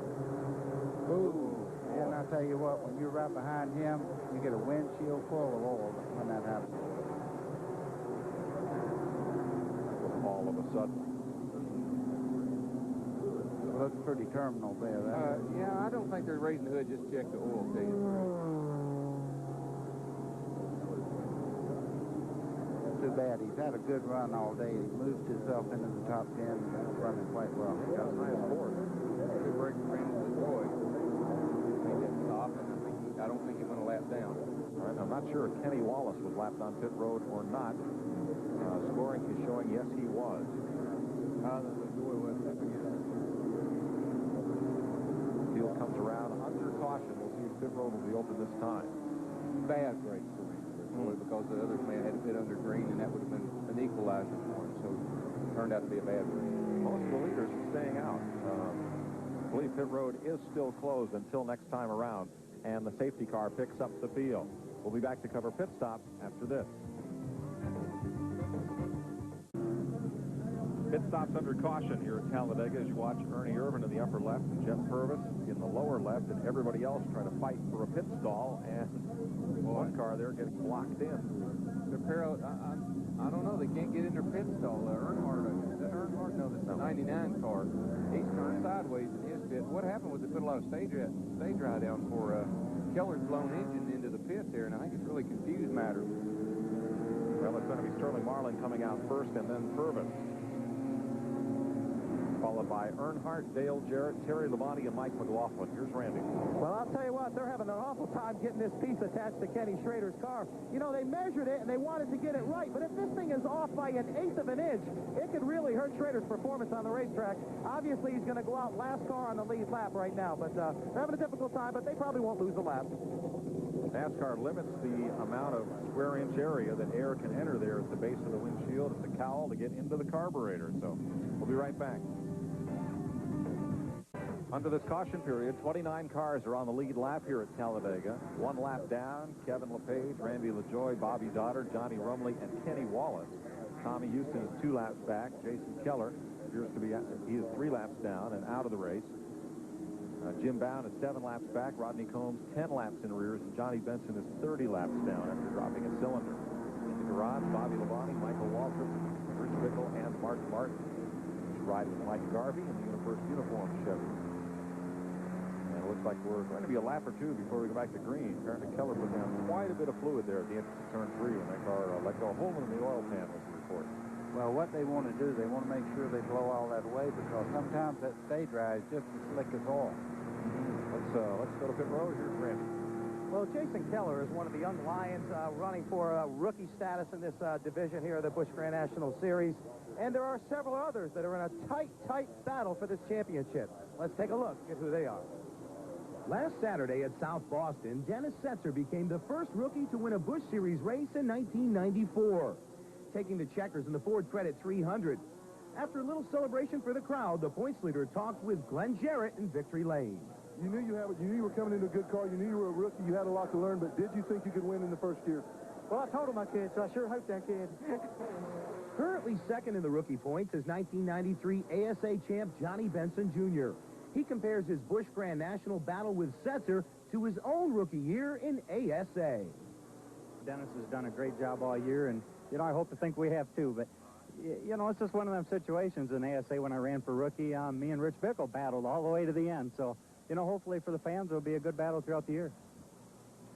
Ooh. And I tell you what, when you're right behind him, you get a windshield full of oil when that happens. All of a sudden. It looks pretty terminal there. Yeah, I don't think they're raising the hood just to check the oil, tell you the truth. Too bad. He's had a good run all day. He moved himself into the top 10 and running quite well. He got a nice fourth. Good break for Brandon LaJoy. Made that stop, and I don't think he went a lap down. All right, I'm not sure if Kenny Wallace was lapped on pit road or not. Scoring is showing yes, he was. LaJoy was. Field comes around under caution. We'll see if pit road will be open this time. Bad break for him. Because the other man had to pit under green, and that would have been an equalizer for him. So it turned out to be a bad break. Most of the leaders are staying out. I believe pit road is still closed until next time around, and the safety car picks up the field. We'll be back to cover pit stop after this. Pit stops under caution here at Talladega as you watch Ernie Irvin in the upper left and Jeff Purvis in the lower left, and everybody else trying to fight for a pit stall, and one car there getting blocked in. I don't know. They can't get in their pit stall. Earnhardt, no, that's the 99 car. He's turned sideways in his pit. What happened was they put a lot of stage dry down for Keller's blown engine into the pit there, and I think it's really confused matters. Well, it's going to be Sterling Marlin coming out first, and then Purvis. Followed by Earnhardt, Dale Jarrett, Terry Labonte, and Mike McLaughlin. Here's Randy. Well, I'll tell you what, they're having an awful time getting this piece attached to Kenny Schrader's car. You know, they measured it, and they wanted to get it right, but if this thing is off by 1/8 of an inch, it could really hurt Schrader's performance on the racetrack. Obviously, he's going to go out last car on the lead lap right now, but they're having a difficult time, but they probably won't lose a lap. NASCAR limits the amount of square-inch area that air can enter there at the base of the windshield at the cowl to get into the carburetor, so we'll be right back. Under this caution period, 29 cars are on the lead lap here at Talladega. 1 lap down, Kevin LePage, Randy LaJoy, Bobby Dotter, Johnny Rumley, and Kenny Wallace. Tommy Houston is 2 laps back. Jason Keller appears to be, he is 3 laps down and out of the race. Jim Bound is 7 laps back. Rodney Combs 10 laps in rears. And Johnny Benson is 30 laps down after dropping a cylinder. In the garage, Bobby Labonte, Michael Waltrip, Rich Bickle, and Mark Martin. He's riding with Mike Garvey in the first uniform Chevy. And it looks like we're going to be a lap or two before we go back to green. Apparently Keller put down quite a bit of fluid there at the entrance of turn 3 when that car let go a hole in the oil pan was the report. Well, what they want to do, they want to make sure they blow all that away because sometimes that stay dry is just as slick as oil. Let's go to pit road. Here's Randy. Well, Jason Keller is one of the young Lions running for rookie status in this division here of the Busch Grand National Series. And there are several others that are in a tight battle for this championship. Let's take a look at who they are. Last Saturday at South Boston, Dennis Setzer became the first rookie to win a Busch Series race in 1994, taking the checkers in the Ford Credit 300. After a little celebration for the crowd, the points leader talked with Glenn Jarrett in Victory Lane. You knew you were coming into a good car. You knew you were a rookie. You had a lot to learn, but did you think you could win in the first year? Well, I told him I could, so I sure hope I could. Currently second in the rookie points is 1993 ASA champ Johnny Benson Jr. He compares his Busch Grand National battle with Setzer to his own rookie year in ASA. Dennis has done a great job all year, and, you know, I hope to think we have too, but, you know, it's just one of them situations in ASA when I ran for rookie. Me and Rich Bickle battled all the way to the end, so, you know, hopefully for the fans it'll be a good battle throughout the year.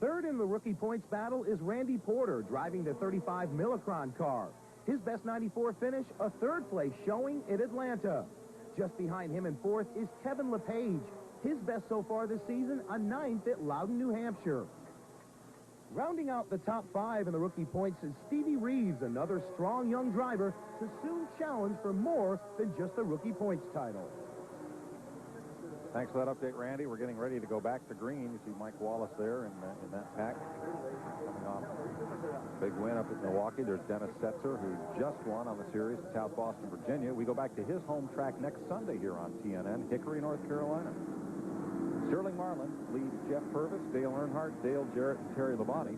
Third in the rookie points battle is Randy Porter, driving the 35 Millicron car. His best 94 finish, a third place showing at Atlanta. Just behind him in fourth is Kevin LePage. His best so far this season, a 9th at Loudon, New Hampshire. Rounding out the top 5 in the rookie points is Stevie Reeves, another strong young driver to soon challenge for more than just the rookie points title. Thanks for that update, Randy. We're getting ready to go back to green. You see Mike Wallace there in that pack. Coming off big win up at Milwaukee. There's Dennis Setzer, who just won on the series in South Boston, Virginia. We go back to his home track next Sunday here on TNN, Hickory, North Carolina. Sterling Marlin leads Jeff Purvis, Dale Earnhardt, Dale Jarrett, and Terry Labonte.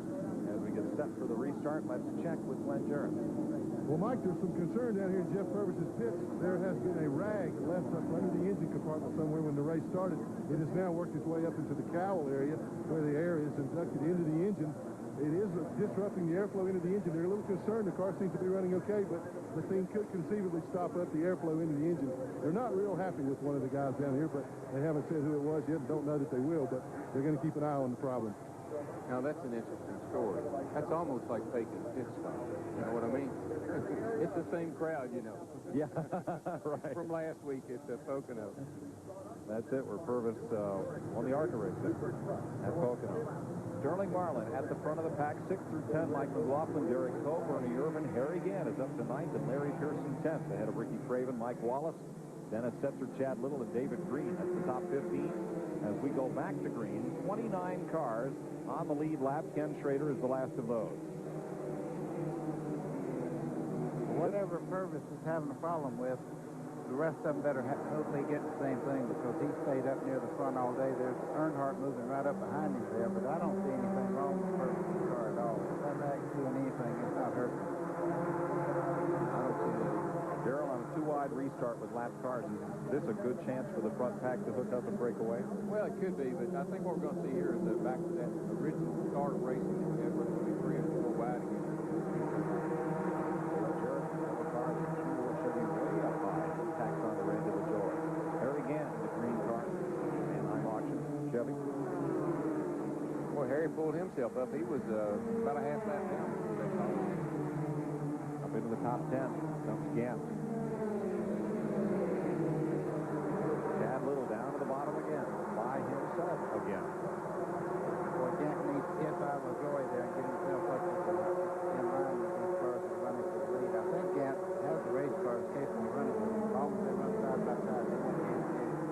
As we get set for the restart, let's check with Glenn Jarrett. Well, Mike, there's some concern down here in Jeff Purvis's pits. There has been a rag left up under the engine compartment somewhere when the race started. It has now worked its way up into the cowl area where the air is inducted into the engine. It is disrupting the airflow into the engine. They're a little concerned. The car seems to be running okay, but the thing could conceivably stop up the airflow into the engine. They're not real happy with one of the guys down here, but they haven't said who it was yet and don't know that they will, but they're going to keep an eye on the problem. Now, that's an interesting story. That's almost like faking a pit stop. You know what I mean? It's the same crowd, you know. Yeah, right. From last week at Pocono. That's it. We're Purvis on the ARCA race at Pocono. Sterling Marlin at the front of the pack, 6 through 10. Mike McLaughlin, Derek Coe, Bernie Irvin, Harry Gann is up to 9th, and Larry Pearson 10th. Ahead of Ricky Craven, Mike Wallace, Dennis Setzer, Chad Little, and David Green. That's the top 15. As we go back to green, 29 cars on the lead lap. Ken Schrader is the last of those. Whatever Purvis is having a problem with, the rest of them better hopefully get the same thing because he stayed up near the front all day. There's Earnhardt moving right up behind him there, but I don't see anything wrong with Purvis' car at all. If that rag's doing anything, it's not hurting. I don't see it. Darrell, on a 2-wide restart with lap cars, is this a good chance for the front pack to hook up and break away? Well, it could be, but I think what we're going to see here is back to that original start of racing that we had where it's going to be 3 and 4 wide again. Chevy. Boy, Harry pulled himself up. He was about a half lap down before they called him. Up into the top 10 comes Gant. Chad Little down to the bottom again by himself again. Boy, Gant needs to get out of joy there and get himself up in line with these cars that are running for the lead. I think Gant has the race cars capable of running with him. As long as they run side by side, they won't get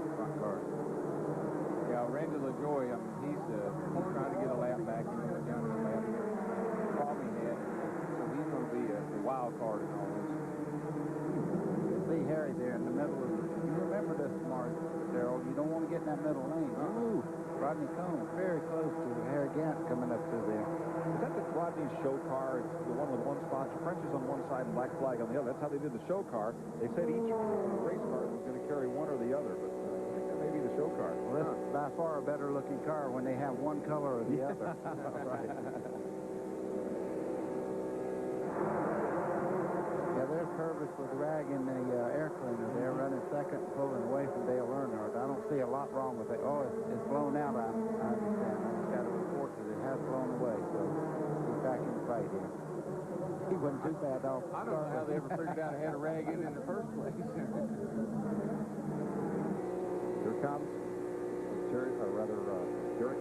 the front cars. Randy LaJoy, I mean, he's trying to get a lap back and went down to the lap here. Probably had, so he's going to be a wild card in all this. You see Harry there in the middle of you remember this, Mark, Darrell. You don't want to get in that middle lane. You move. Rodney Combs very close to Harry Gant coming up through there. Is that the Rodney's show car? It's the one with one sponsor. French is on one side and Black Flag on the other. That's how they did the show car. They said each race car was going to carry one or the other, but maybe the show car. Well, this is by far a better looking car when they have one color or the other. Right. Yeah, there's Purvis with the rag in the air cleaner there, running second, pulling away from Dale Earnhardt. I don't see a lot wrong with it. Oh, it's blown out, I understand. I just got to report that it has blown away, so he's back in the fight here. He wasn't too bad off. I don't know how they ever figured out how to rag in the first place. Here comes Derek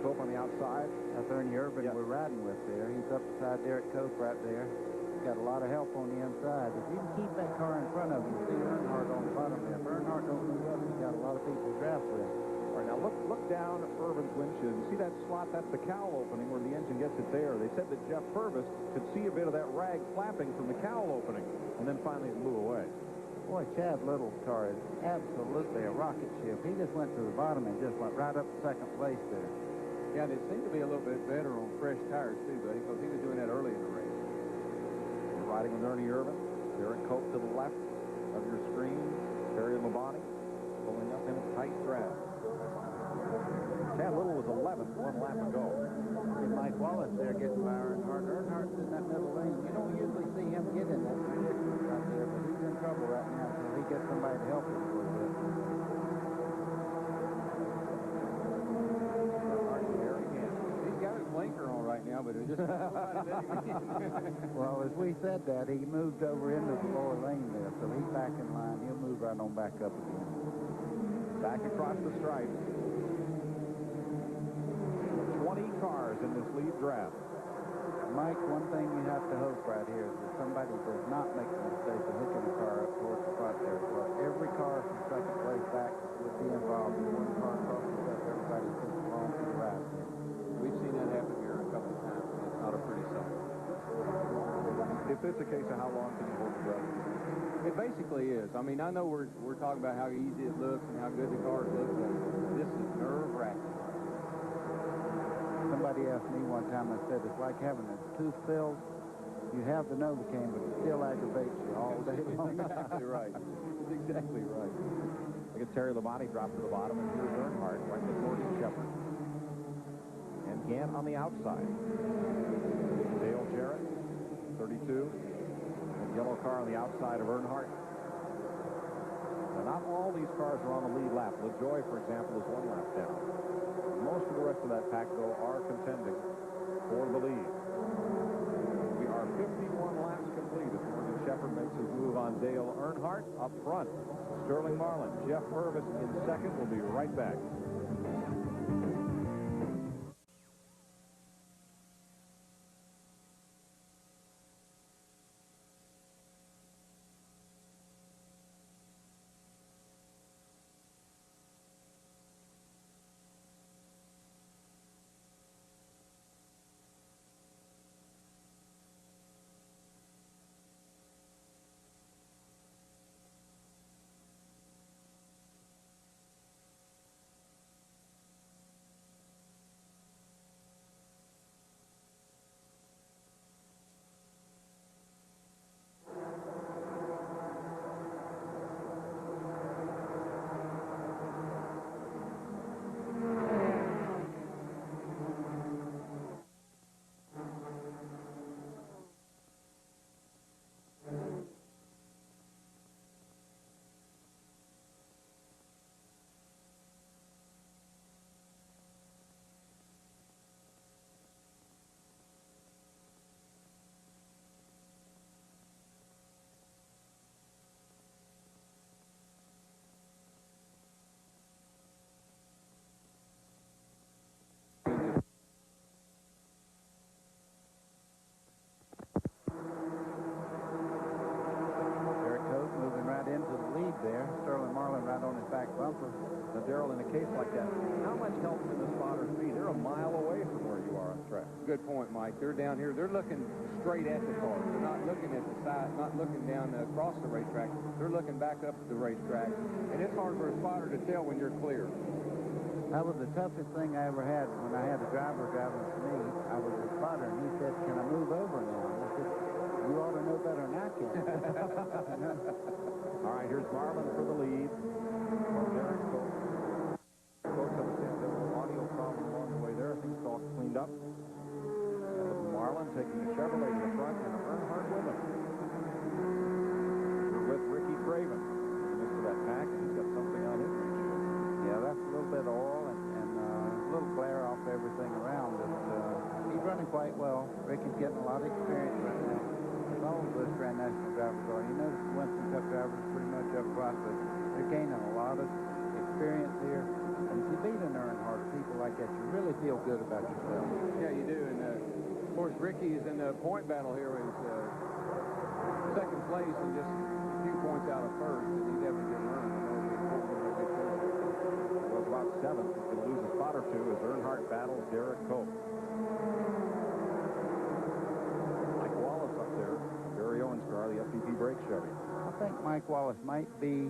Cope on the outside. That's Ernie Irvin we're riding with there. He's up beside Derek Cope right there. He's got a lot of help on the inside. If you can keep that car in front of you, see Earnhardt on the bottom there. If Earnhardt don't move up, he's got a lot of people to draft with. All right, now look down Irvin's windshield. You see that slot? That's the cowl opening where the engine gets it there. They said that Jeff Purvis could see a bit of that rag flapping from the cowl opening, and then finally it blew away. Boy, Chad Little's car is absolutely a rocket ship. He just went to the bottom and just went right up to second place there. Yeah, they seem to be a little bit better on fresh tires, too, buddy, because he was doing that early in the race. You're riding with Ernie Irvin. Derek Cope to the left of your screen. Terry Labonte pulling up in a tight draft. Chad Little was 11th, 1 lap ago. And Mike Wallace there getting by Earnhardt. Earnhardt's in that middle lane. You don't usually see him get in that position right there, but he's in trouble right now until he gets somebody to help him a little bit. He's got his blinker on right now, but it just Well, as we said that, he moved over into the lower lane there, so he's back in line. He'll move right on back up again. Back across the stripe. 20 cars in this lead draft. Mike, one thing you have to hope right here is that somebody does not make the mistake of hooking the car up towards the front there, because every car from second place back would be involved. If one car crosses up, everybody sits along to the right. We've seen that happen here a couple of times, and it's not a pretty sight. If it's a case of how long can you hold the breath? It basically is. I mean, I know we're talking about how easy it looks and how good the cars look, but this is nerve-wracking. Somebody asked me one time, I said, it's like having a tooth filled. You have the Novocaine, but it still aggravates you all day long. Exactly right. That's exactly right. Look at Terry Labonte drop to the bottom, and here's Earnhardt right before Shepard. And Gant on the outside. Dale Jarrett, 32. And yellow car on the outside of Earnhardt. Now, not all these cars are on the lead lap. LaJoie, for example, is 1 lap down. Most of the rest of that pack, though, are contending for the lead. We are 51 laps complete as Morgan Shepherd makes his move on Dale Earnhardt up front. Sterling Marlin, Jeff Purvis in second. We'll be right back. There, Sterling Marlin right on his back bumper. Now, Darrell, in a case like that, how much help can the spotters be? They're a mile away from where you are on track. Good point, Mike. They're down here. They're looking straight at the car. They're not looking at the side, not looking down across the racetrack. They're looking back up at the racetrack, and it's hard for a spotter to tell when you're clear. That was the toughest thing I ever had when I had a driver driving for me. I was a spotter, and he said, "Can I move over now?" I said, "You ought to know better than I can." All right, here's Marlin for the lead. Derek Cope. taking the Chevrolet to the front and Earnhardt with him. We're with Ricky Craven in the midst of that pack, and he's got something on his windshield. Yeah, that's a little bit of oil and a little glare off everything around it. He's running quite well. Ricky's getting a lot of experience right now. As all the Busch Grand National drivers are. You notice the Winston Cup drivers pretty much up front, but they're gaining a lot of experience here. And if you beat an Earnhardt, people like that, you really feel good about yourself. Yeah, you do. And, of course, Ricky is in the point battle here. He's second place and just a few points out of first, and he's having a good run. Well, about seventh. He's going to lose a spot or two as Earnhardt battles Derek Cope. Mike Wallace up there, Barry Owens' car, the FPP brake Chevy. I think Mike Wallace might be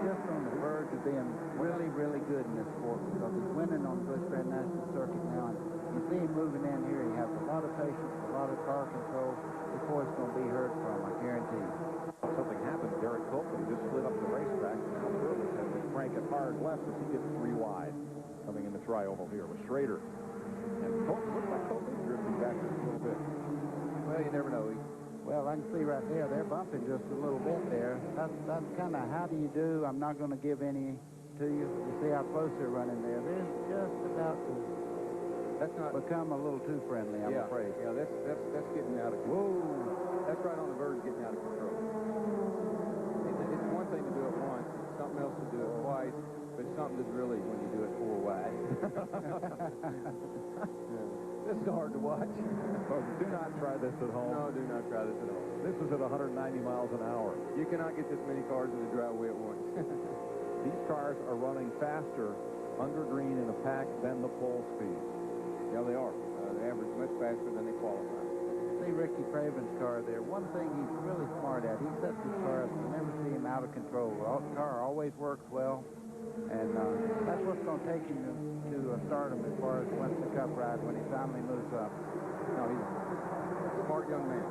just on the verge of being really, really good in this sport because he's winning on the Busch Grand National Circuit now. And you see him moving in here. He has a lot of patience, a lot of car control. This boy's going to be heard from, I guarantee you. Something happened. Derek Copeland just slid up the racetrack. Now Purvis has to crank it hard left as he gets 3 wide. Coming in the tri-oval here with Schrader. And Copeland looks like Copeland's drifting back just a little bit. Well, you never know. Well, I can see right there, they're bumping just a little bit there. That's kind of how do you do. I'm not going to give any to you. You see how close they're running there. They're just about to become a little too friendly, I'm afraid. Yeah, that's getting out of control. Whoa. That's right on the verge of getting out of control. It's one thing to do it once, something else to do it twice, but something is really when you do it 4 wide. This is hard to watch. Folks, do not try this at home. No, do not try this at home. This is at 190 miles an hour. You cannot get this many cars in the driveway at once. These cars are running faster under green in a pack than the pole speed. Yeah, they are. They average much faster than they qualify. See Ricky Craven's car there. One thing he's really smart at, he sets his car up. You never see him out of control. The car always works well. And that's what's going to take him to stardom as far as Winston Cup ride when he finally moves up. No, he's a smart young man.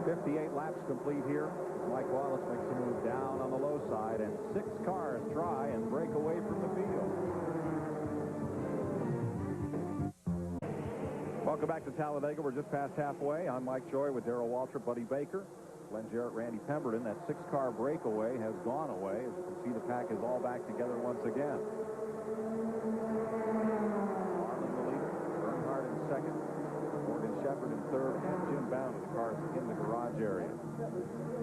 58 laps complete here. Mike Wallace makes a move down on the low side, and 6 cars try and break away from the field. Welcome back to Talladega. We're just past halfway. I'm Mike Joy with Darrell Waltrip, Buddy Baker, Glenn Jarrett, Randy Pemberton. That 6-car breakaway has gone away. As you can see, the pack is all back together once again. Marlin the leader, Earnhardt in second, Morgan Shepherd in third, and Jim Bound with the cars in the garage area.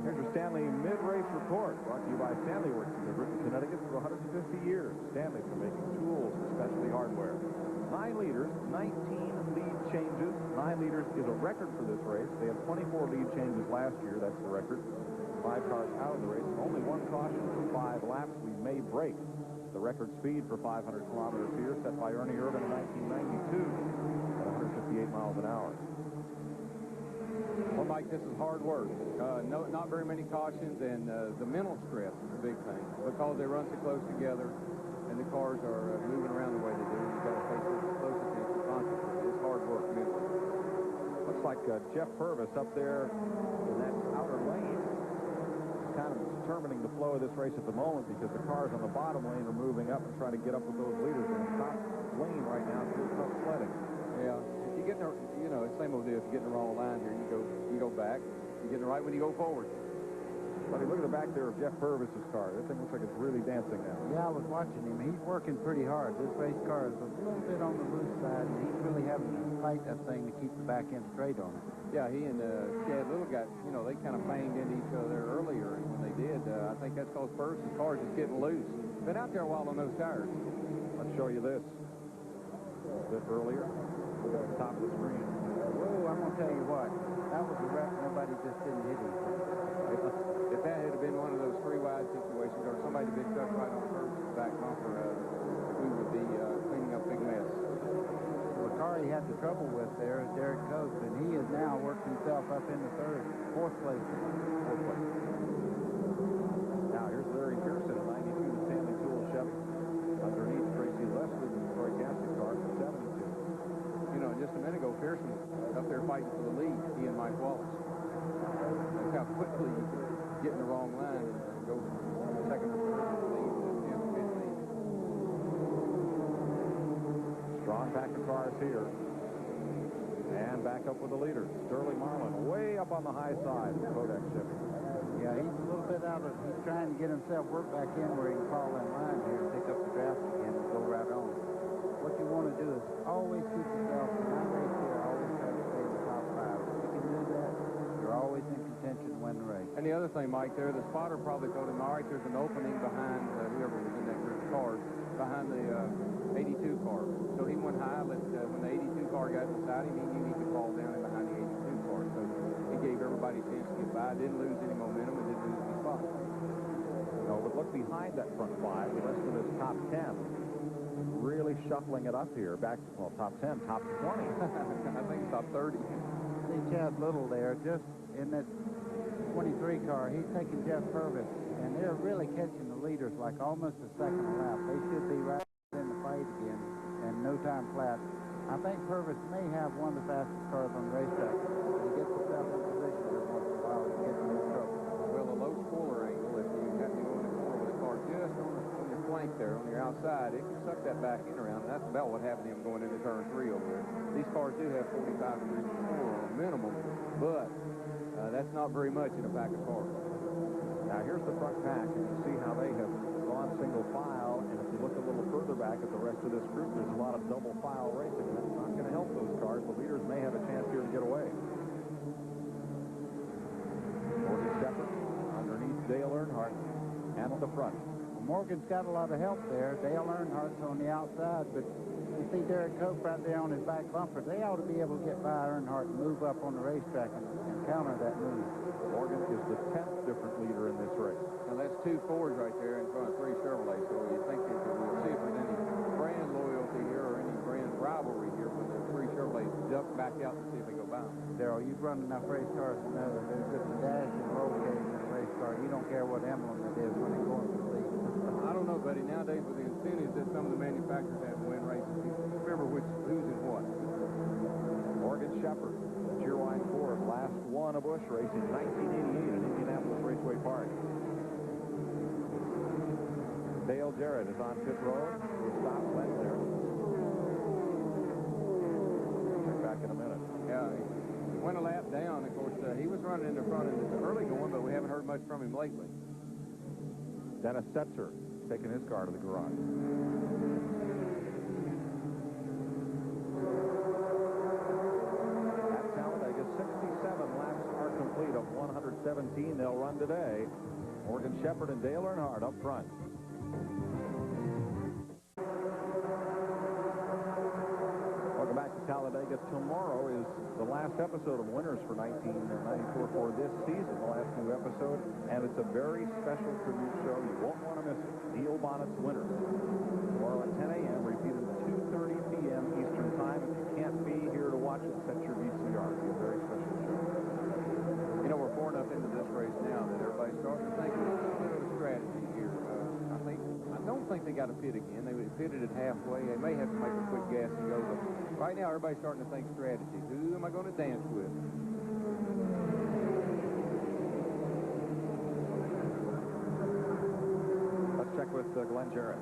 Here's your Stanley mid-race report, brought to you by Stanley Works, delivered in Connecticut for 150 years. Stanley's been making tools and specialty hardware. 9 leaders, 19 lead changes. 9 leaders is a record for this race. They had 24 lead changes last year. That's the record. 5 cars out of the race. Only 1 caution for 5 laps. We may break the record speed for 500 kilometers here, set by Ernie Irvin in 1992 at 158 miles an hour. Well, Mike, this is hard work. Not very many cautions, and the mental stress is a big thing because they run so close together. And the cars are moving around the way they do. You've got to pay close attention constantly. It's hard work, mentally. Looks like Jeff Purvis up there in that outer lane is kind of determining the flow of this race at the moment because the cars on the bottom lane are moving up and trying to get up with those leaders. And the top lane right now is still tough sledding. Yeah. If you get in the, it's the same old deal. If you get in the wrong line here, you go back. You get in the right when you go forward. Buddy, look at the back there of Jeff Purvis's car. That thing looks like it's really dancing now. Yeah, I was watching him. He's working pretty hard. This race car is a little bit on the loose side, and he's really having to fight that thing to keep the back end straight on it. Yeah, he and Chad Little got, they kind of banged into each other earlier, and when they did, I think that's because Purvis's car is just getting loose. Been out there a while on those tires. Let's show you this. A bit earlier. Look at the top of the screen. Whoa, I'm going to tell you what. That was a wreck. Nobody just didn't hit him. If that had been one of those 3 wide situations or somebody had been stuck right on Purvis's back bumper, we would be cleaning up a big mess. Well, the car he had the trouble with there is Derek Coates, and he has now worked himself up into 4th place. Now, here's Larry Pearson in 92 Stanley Tool Chevy. Underneath Tracy Leslie in the Troy Gasket car for 72. Just a minute ago, Pearson was up there fighting for the lead, he and Mike Wallace. Look how quickly you can get in the wrong line and go from second to third to the lead to 10, 15. Strong pack of cars here. back up with the leaders. Sterling Marlin way up on the high side of Kodak shipping. Yeah, he's a little bit out of, he's trying to get himself worked back in where he can fall in line here and pick up the draft again and go right on. What you want to do is always keep yourself, in my race here, always try to stay in the top 5. If you can do that, you're always in contention to win the race. And the other thing, Mike, there, the spotter probably told him, all right, there's an opening behind whoever was in that group of cars, behind the 82 car. So he went high, but when the 82 car got beside him, he knew he could fall down in behind the 82 car. So he gave everybody a chance to get by, didn't lose any momentum, and didn't lose any spots. No, but look behind that front 5, the rest of this top 10. Really shuffling it up here. Back, well, top 10, top 20. I think top 30. See Chad Little there, just in that 23 car. He's taking Jeff Purvis, and they're really catching the leaders like almost a second lap. They should be right in the fight again, and no time flat. I think Purvis may have one of the fastest cars on the racetrack. If he gets himself in position every once in a while, he's getting in trouble. Well, the low spoiler angle, if you have to go in the corner with a car just on your flank there, on your outside, it can suck that back end around, and that's about what happened to him going into turn 3 over there. These cars do have 45 degrees of spoiler on minimum, but that's not very much in a pack of cars. Now, here's the front pack, and you see how they have gone single file, and if you look a little further back at the rest of this group, there's a lot of double file racing. That's not going to help those cars. The leaders may have a chance here to get away. Morgan Shepherd underneath Dale Earnhardt and at the front. Well, Morgan's got a lot of help there. Dale Earnhardt's on the outside, but you see Derek Cope right there on his back bumper. They ought to be able to get by Earnhardt and move up on the racetrack and counter that move. Morgan is the 10th different leader in this race. Now, that's 2 Fords right there in front of 3 Chevrolets, so you think that we'll see if there's any brand loyalty here or any brand rivalry here when the 3 Chevrolets duck back out to see if they go by them. Darryl, you've run enough race cars to know that there's just a dash and roll cage in a race car. You don't care what emblem it is when they're going for the lead. I don't know, buddy. Nowadays, with the incentives that some of the manufacturers have to win races, you remember who's in what. Morgan Shepherd, Cheerwine Ford, last won a Busch race in 1988 at Indianapolis Raceway Park. Dale Jarrett is on pit road. We'll stop right there. Check back in a minute. Yeah, he went a lap down. Of course, he was running in the front in the early going, but we haven't heard much from him lately. Dennis Setzer taking his car to the garage. At Talladega, 67 laps are complete of 117 they'll run today. Morgan Shepherd and Dale Earnhardt up front. Welcome back to Talladega. Tomorrow is the last episode of Winners for 1994 for this season, the last new episode, and it's a very special tribute show. You won't want to miss it. Neil Bonnet's Winners. Tomorrow at 10 a.m., repeated at 2:30 p.m. Eastern Time. If you can't be here to watch it, set your VCR. It'll be a very special show. You know, we're far enough into this race now that everybody's starting to think there's a little bit of a strategy here. I don't think they got to pit again. They pitted it halfway. They may have to make a quick gas and go, but right now everybody's starting to think strategy. Who am I going to dance with? Let's check with Glenn Jarrett.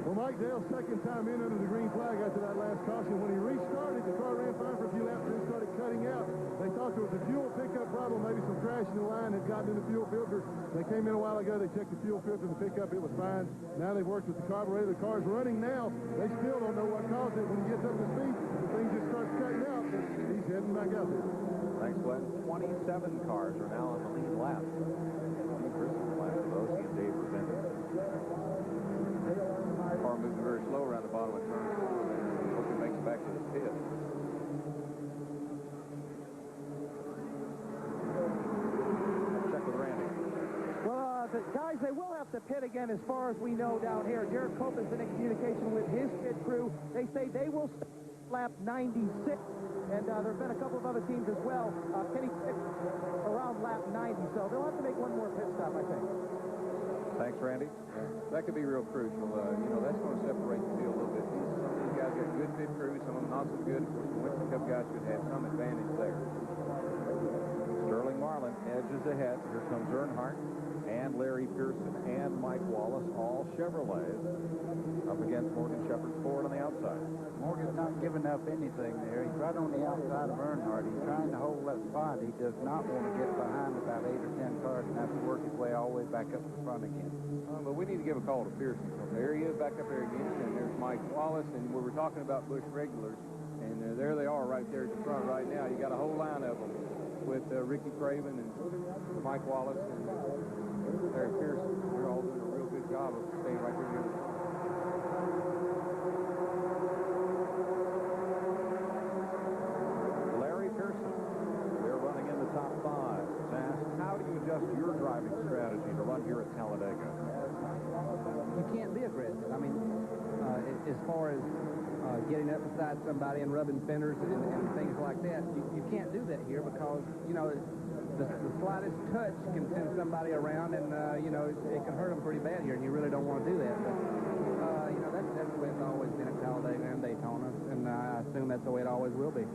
Well, Mike Dale's second time in under the green flag after that last caution. When he restarted, the car ran fine for a few laps and then started cutting out. They thought there was a fuel pickup problem, maybe some crash in the line had gotten in the fuel filter. They came in a while ago, they checked the fuel filter in the pickup, it was fine. Now they've worked with the carburetor, the car's running now. They still don't know what caused it. When he gets up to speed, the thing just starts cutting out, but he's heading back out there. Thanks, Glenn. 27 cars are now on the lead lap. Chris is the last of those. He and Dave presented. Car moving very slow around the bottom of turn 4 there. Hope he makes it back to the pit. Check with Randy. Well, the guys, they will have to pit again as far as we know down here. Derek Cope has been in communication with his pit crew. They say they will start lap 96. And there have been a couple of other teams as well. Kenny pit around lap 90. So they'll have to make one more pit stop, I think. Thanks, Randy. That could be real crucial. You know, that's going to separate the field a little bit. Some of these guys got good pit crews, some of them not so good. Of course, the Winston Cup guys should have some advantage there. Sterling Marlin edges ahead. Here comes Earnhardt and Larry Pearson and Mike Wallace, all Chevrolets, up against Morgan Shepherd's Ford on the outside. Morgan's not giving up anything there. He's right on the outside of Earnhardt. He's trying to hold that spot. He does not want to get behind about 8 or 10 cars and have to work his way all the way back up to the front again. But we need to give a call to Pearson. There he is back up there again, and there's Mike Wallace, and we were talking about Busch regulars, and there they are right there at the front right now. You got a whole line of them with Ricky Craven and Mike Wallace and Larry Pearson. They're all doing a real good job of staying right there together. Larry Pearson, they're running in the top 5. Asked, how do you adjust your driving strategy to run here at Talladega? You can't be aggressive. I mean, as far as getting up beside somebody and rubbing fenders and things like that, you can't do that here because, you know, the slightest touch can send somebody around, and, you know, it can hurt them pretty bad here, and you really don't want to do that. But, you know, that's the way it's always been at Talladega and Daytona, and I assume that's the way it always will be.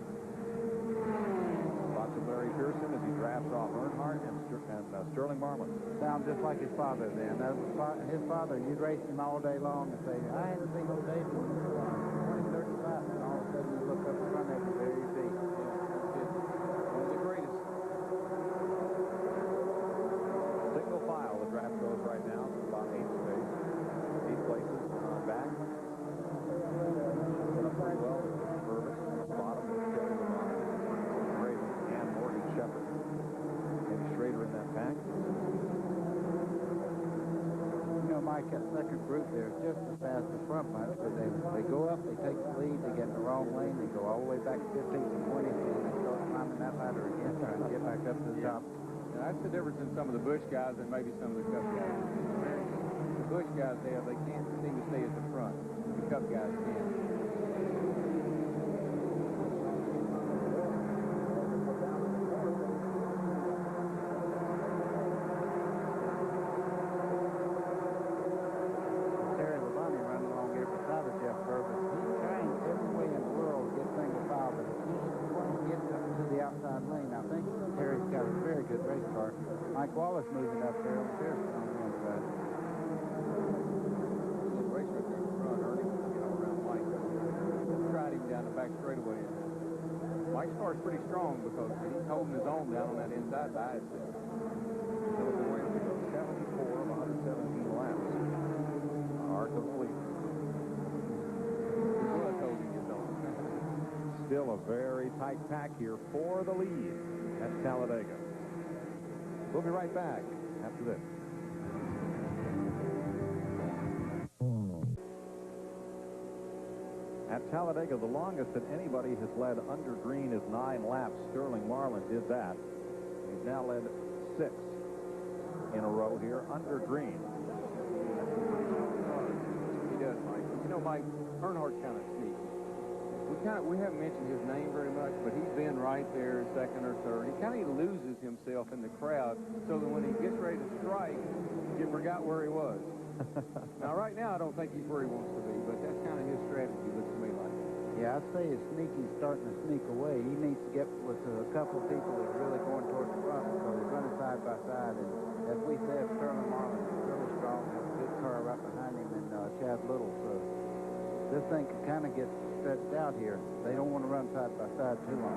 Lots of Larry Pearson as he drafts off Earnhardt and Sterling Marlin. Sounds just like his father then. His father, you'd race him all day long and say, I hadn't seen no David in 2035, and all of a sudden you look up in front of him, there you be. One of the greatest. Single file, the draft goes right now. About 8 space. 8 places back. Set up pretty well. Purvis, bottom, Terry Lamont, Craven, and Morgan Shepherd. Kenny Schrader in that pack. You know, Mike, that second group there is just as fast as front bunch, but they go up, they take the lead, they get in the wrong lane, they go all the way back to 15th and 20th, and then they start climbing that ladder again, trying to get back up to the top. Yeah, that's the difference in some of the Busch guys and maybe some of the Cup guys. The Busch guys, they can't seem to stay at the front. The Cup guys can. Mike Wallace moving up there over there on the inside. Little race right there in the front, Ernie, around Mike. Tried him down the back straightaway. Mike's car's pretty strong because he's holding his own down on that inside by itself. Philip Williams goes 74 of 117 laps. Are complete. Still a very tight pack here for the lead at Talladega. We'll be right back after this. At Talladega, the longest that anybody has led under green is 9 laps. Sterling Marlin did that. He's now led 6 in a row here under green. He does, Mike. You know, Mike, Earnhardt's kind of sneaky. We haven't mentioned his name very much, but he's been right there, second or third. He kind of loses himself in the crowd, so that when he gets ready to strike, you forgot where he was. Now, right now, I don't think he's where he wants to be, but that's kind of his strategy, looks to me like. Yeah, I'd say his sneaky's starting to sneak away. He needs to get with a couple of people that are really going towards the front, so they're running side by side. And as we said, Sterling Marlin is really strong, has a good car right behind him, and Chad Little. So this thing can kind of get stretched out here. They don't want to run side by side too long.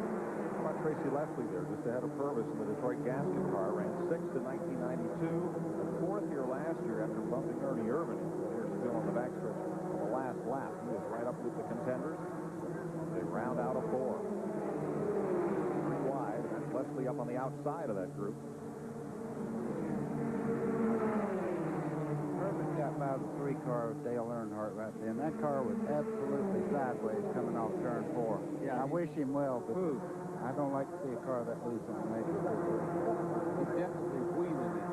How about Tracy Leslie there, just ahead of Purvis in the Detroit gasket car, ran 6th in 1992, and 4th here last year after bumping Ernie Irvin. They're still on the backstretch on the last lap. He was right up with the contenders. They round out a 4. 3 wide, and that's Leslie up on the outside of that group. Got by the 3 car of Dale Earnhardt right there, and that car was absolutely sideways coming off turn 4. Yeah, I wish him well, but I don't like to see a car that loose on a major freeway. He's definitely wheeling it.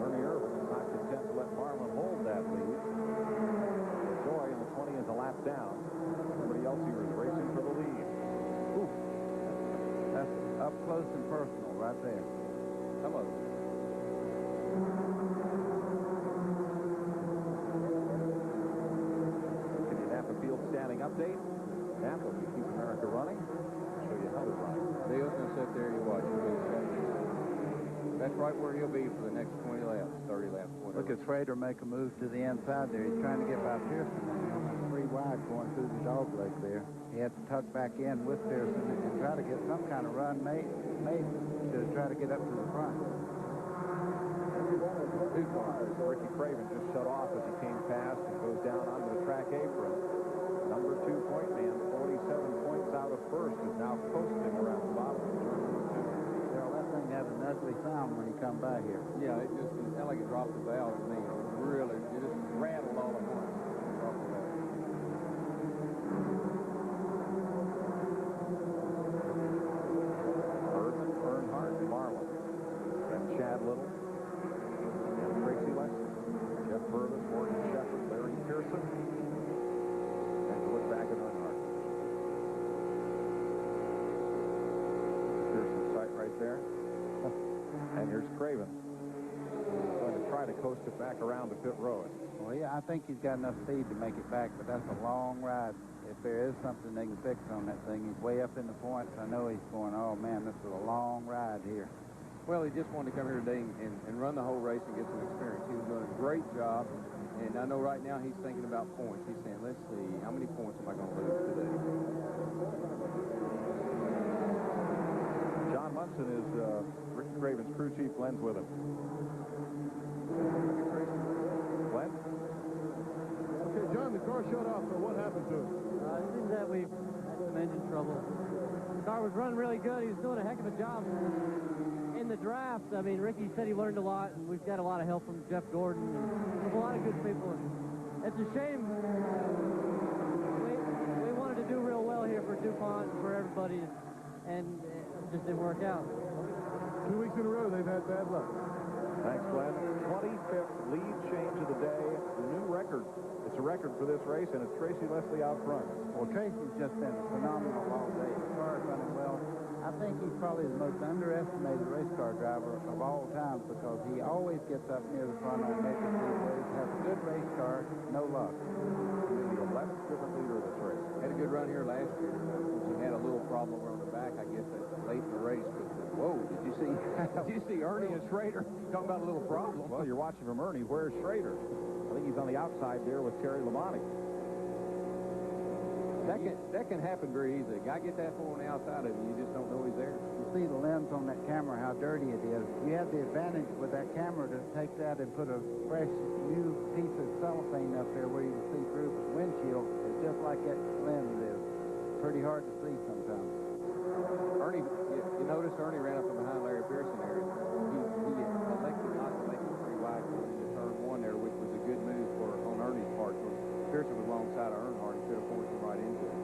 Ernie Irvin is not content to let Marlin hold that lead. Joy in the 20 is a lap down. Somebody else here is racing for the lead. Ooh. That's up close and personal right there. Hello. Napa Field standing update. Napa, we keep America running. Show how to run. Dale's going to sit there and you watch him. That's right where he'll be for the next 20 laps, 30 laps, whatever. Look at Schrader make a move to the inside there. He's trying to get by Pearson. Three wide going through the dog leg there. He had to tuck back in with Pearson and try to get some kind of run made to try to get up to the front. Two cars. Ricky Craven just shut off as he came past and goes down onto the track apron. Number 2 point man, 47 points out of first, is now coasting around the bottom of turn number 2. Daryl, that thing had an ugly sound when you come by here. Yeah, it just sounded like it dropped the valve to me. Really, it just rattled all at once. Dropped the valve. Irvin, Earnhardt, Marlin, and Chad Little, and Tracy Leslie, Jeff Purvis, Morgan Shepherd, Larry Pearson, and to look back at Earnhardt. Pearson's sight right there. And here's Craven. He's going to try to coast it back around to pit road. Well, yeah, I think he's got enough speed to make it back, but that's a long ride. If there is something they can fix on that thing, he's way up in the points. I know he's going, oh, man, this is a long ride here. Well, he just wanted to come here today and run the whole race and get some experience. He was doing a great job, and I know right now he's thinking about points. He's saying, let's see, how many points am I going to lose today? John Munson is Rick Craven's crew chief. Glenn's with him. Glenn? Okay, John, the car shut off, so what happened to it? It seems that we had some engine trouble. The car was running really good. He was doing a heck of a job in the draft. I mean, Ricky said he learned a lot, and we've got a lot of help from Jeff Gordon and a lot of good people. And it's a shame. We wanted to do real well here for DuPont and for everybody, and it just didn't work out. 2 weeks in a row, they've had bad luck. Thanks, Glenn. 25th lead change of the day. The new record. It's a record for this race, and it's Tracy Leslie out front. Well, Tracy's just been phenomenal all day. The car is running well. I think he's probably the most underestimated race car driver of all time because he always gets up near the front on major speedways, has a good race car, no luck. The 11th driven leader of this race. Had a good run here last year. He had a little problem over on the back, I guess, late in the race. But whoa, did you see Ernie and Schrader talking about a little problem? Well, you're watching from Ernie. Where's Schrader? I think he's on the outside there with Terry Labonte. That can happen very easily. A guy get that far on the outside of you, you just don't know he's there. You see the lens on that camera, how dirty it is. You have the advantage with that camera to take that and put a fresh new piece of cellophane up there where you can see through the windshield. It's just like that lens is. Pretty hard to see sometimes. Ernie, you notice Ernie ran up from behind Larry Pearson there. He elected not to make it pretty wide into turn one there, which was a good move on Ernie's part. Pearson was alongside of Earnhardt. He could have forced him right into it.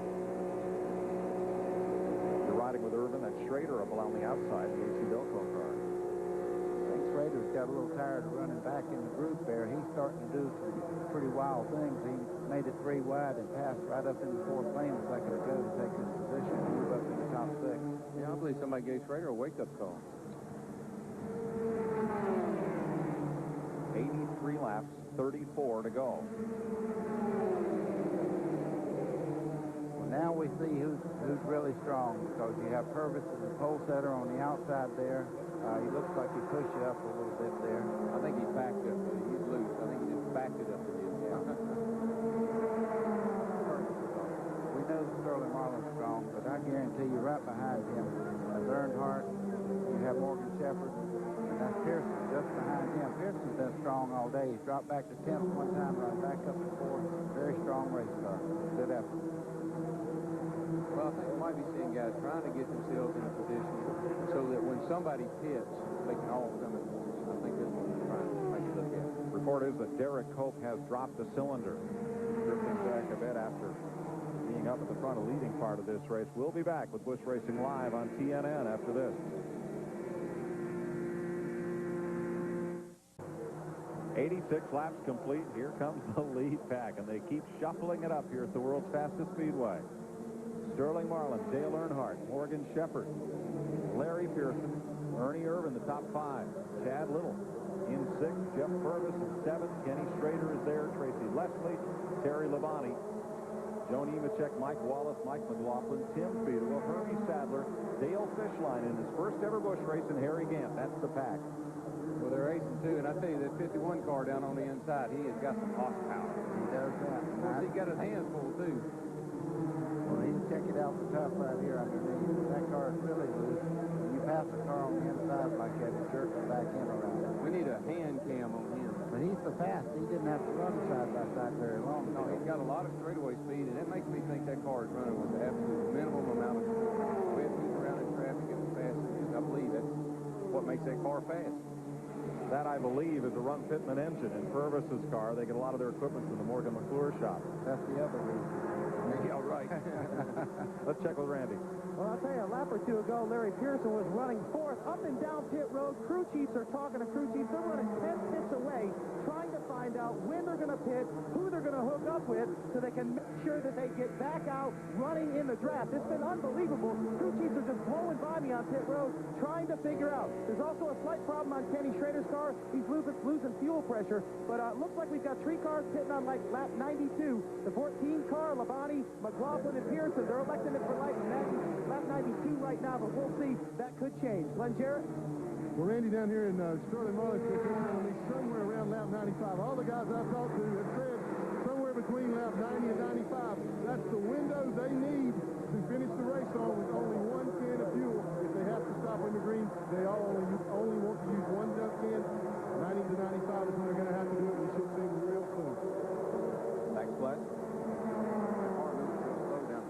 You're riding with Irvin. That's Schrader up along the outside, the AC Delco car. I think Schrader's got a little tired of running back in the group there. He's starting to do some pretty wild things. He made it 3 wide and passed right up in the 4th lane a second ago to take his position and move up to the top 6. Yeah, I believe somebody gave Schrader a wake-up call. 83 laps, 34 to go. Well, now we see who's really strong because you have Purvis as a pole setter on the outside there. He looks like he pushed you up a little bit there. I think he backed up. He's loose. I think he just backed it up to him. Yeah. We know that Sterling Marlin's strong, but I guarantee you right behind him is Earnhardt. You have Morgan Shepherd, and that's Pearson just behind him. Pearson's been strong all day. He's dropped back to 10th one time, run back up to 4th. Very strong race car. Good effort. Well, I think we might be seeing guys trying to get themselves in a position so that when somebody pits, they can all come at once. I think that's what we're trying to make it look at. Report is that Derek Cope has dropped the cylinder. Drifting back a bit after being up at the front, a leading part of this race. We'll be back with Busch Racing Live on TNN after this. "86 laps complete. Here comes the lead pack, and they keep shuffling it up here at the world's fastest speedway. Sterling Marlin, Dale Earnhardt, Morgan Shepherd, Larry Pearson, Ernie Irvin, the top 5. Chad Little in 6th, Jeff Purvis in 7th, Kenny Schrader is there, Tracy Leslie, Terry Labonte Joe Nemechek, Mike Wallace, Mike McLaughlin, Tim Feedwell, Hermie Sadler, Dale Fishline in his first ever Busch race, and Harry Gant. That's the pack. Well, they're racing too, and I tell you, that 51 car down on the inside, he has got some horsepower. He does that. Of course, he got his hands full too. Well, he's check it out the top right here underneath. That car is really loose. When you pass a car on the inside like that, it jerks it back in around it. We need a hand cam on him. But he's so fast, he didn't have to run side by side very long. No, he's got a lot of straightaway speed, and it makes me think that car is running with the absolute minimum amount of width. He's around in traffic as fast as he is. I believe that's what makes that car fast. That, I believe, is a Ron Pittman engine. In Purvis's car, they get a lot of their equipment from the Morgan McClure shop. That's the other reason. Yeah, right. Let's check with Randy. Well, I'll tell you, a lap or two ago, Larry Pearson was running fourth up and down pit road. Crew chiefs are talking to crew chiefs. They're running 10 pits away, trying to find out when they're going to pit, who they're going to hook up with, so they can make sure that they get back out running in the draft. It's been unbelievable. Crew chiefs are just blowing by me on pit road, trying to figure out. There's also a slight problem on Kenny Schrader's car. He's losing fuel pressure, but looks like we've got 3 cars pitting on like lap 92. The 14 car, Labonte, McLaughlin, and Pearson. They're electing it for lap 92 right now, but we'll see. That could change. Glenn Jarrett? Well, Randy, down here in Sterling Marlin, somewhere around lap 95. All the guys I've talked to have said somewhere between lap 90 and 95. That's the window they need to finish the race on with only 1 can of fuel. If they have to stop on the green, they only want to use 1 dump can. 90 to 95 is when they're going to have to do it. We should see them real soon. Thanks, Glenn.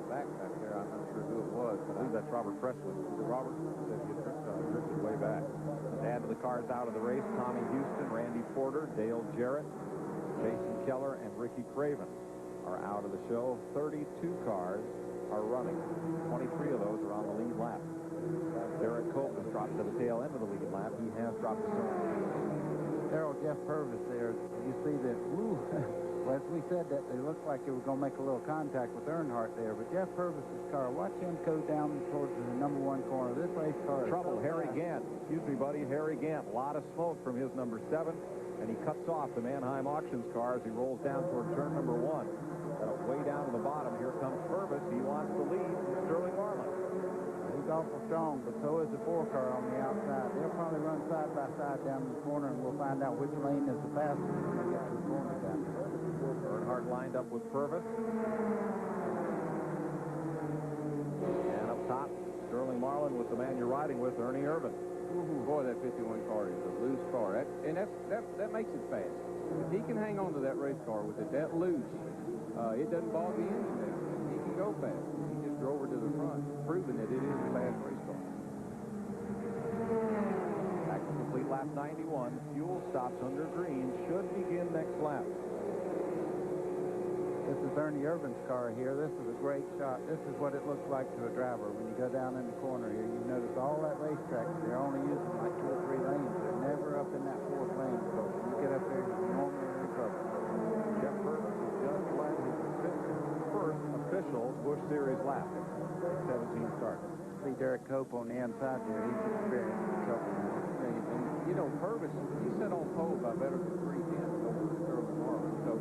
Back there, I'm not sure who it was, I believe that's Robert Presley. Robert said he drifted way back. To add to the cars out of the race, Tommy Houston, Randy Porter, Dale Jarrett, Jason Keller, and Ricky Craven are out of the show. 32 cars are running. 23 of those are on the lead lap. Derek Cope has dropped to the tail end of the lead lap. He has dropped to third. Darrell, Jeff Purvis there. You see that, woo. Well, as we said, that they looked like they were going to make a little contact with Earnhardt there, but Jeff Purvis's car, watch him go down towards the number 1 corner. This race car is trouble. so Harry fast. Gant. Excuse me, buddy. Harry Gant. A lot of smoke from his number 7, and he cuts off the Mannheim Auctions car as he rolls down toward turn number 1. Way down to the bottom, here comes Purvis. He wants the lead from Sterling Marlin. He's awful strong, but so is the 4 car on the outside. They'll probably run side by side down in the corner, and we'll find out which lane is the fastest when we get to the corner down there. Earnhardt lined up with Purvis. And up top, Sterling Marlin with the man you're riding with, Ernie Irvin. Boy, that 51 car is a loose car. That makes it fast. If he can hang on to that race car with it that loose, it doesn't bog the engine down. He can go fast. He just drove her to the front, proving that it is a fast race car. Back to complete lap 91. Fuel stops under green. Should begin next lap. This is Ernie Irvin's car here. This is a great shot. This is what it looks like to a driver. When you go down in the corner here, you notice all that racetrack, they're only using like 2 or 3 lanes. They're never up in that 4th lane. So when you get up there, you're normally in trouble. Jeff Purvis has just led his first official Busch Series lap. 17 starts. See Derek Cope on the inside there. He's experienced in trouble now. And, you know, Purvis, he set on pole by better than 3 tenths over Sterling Marlin. So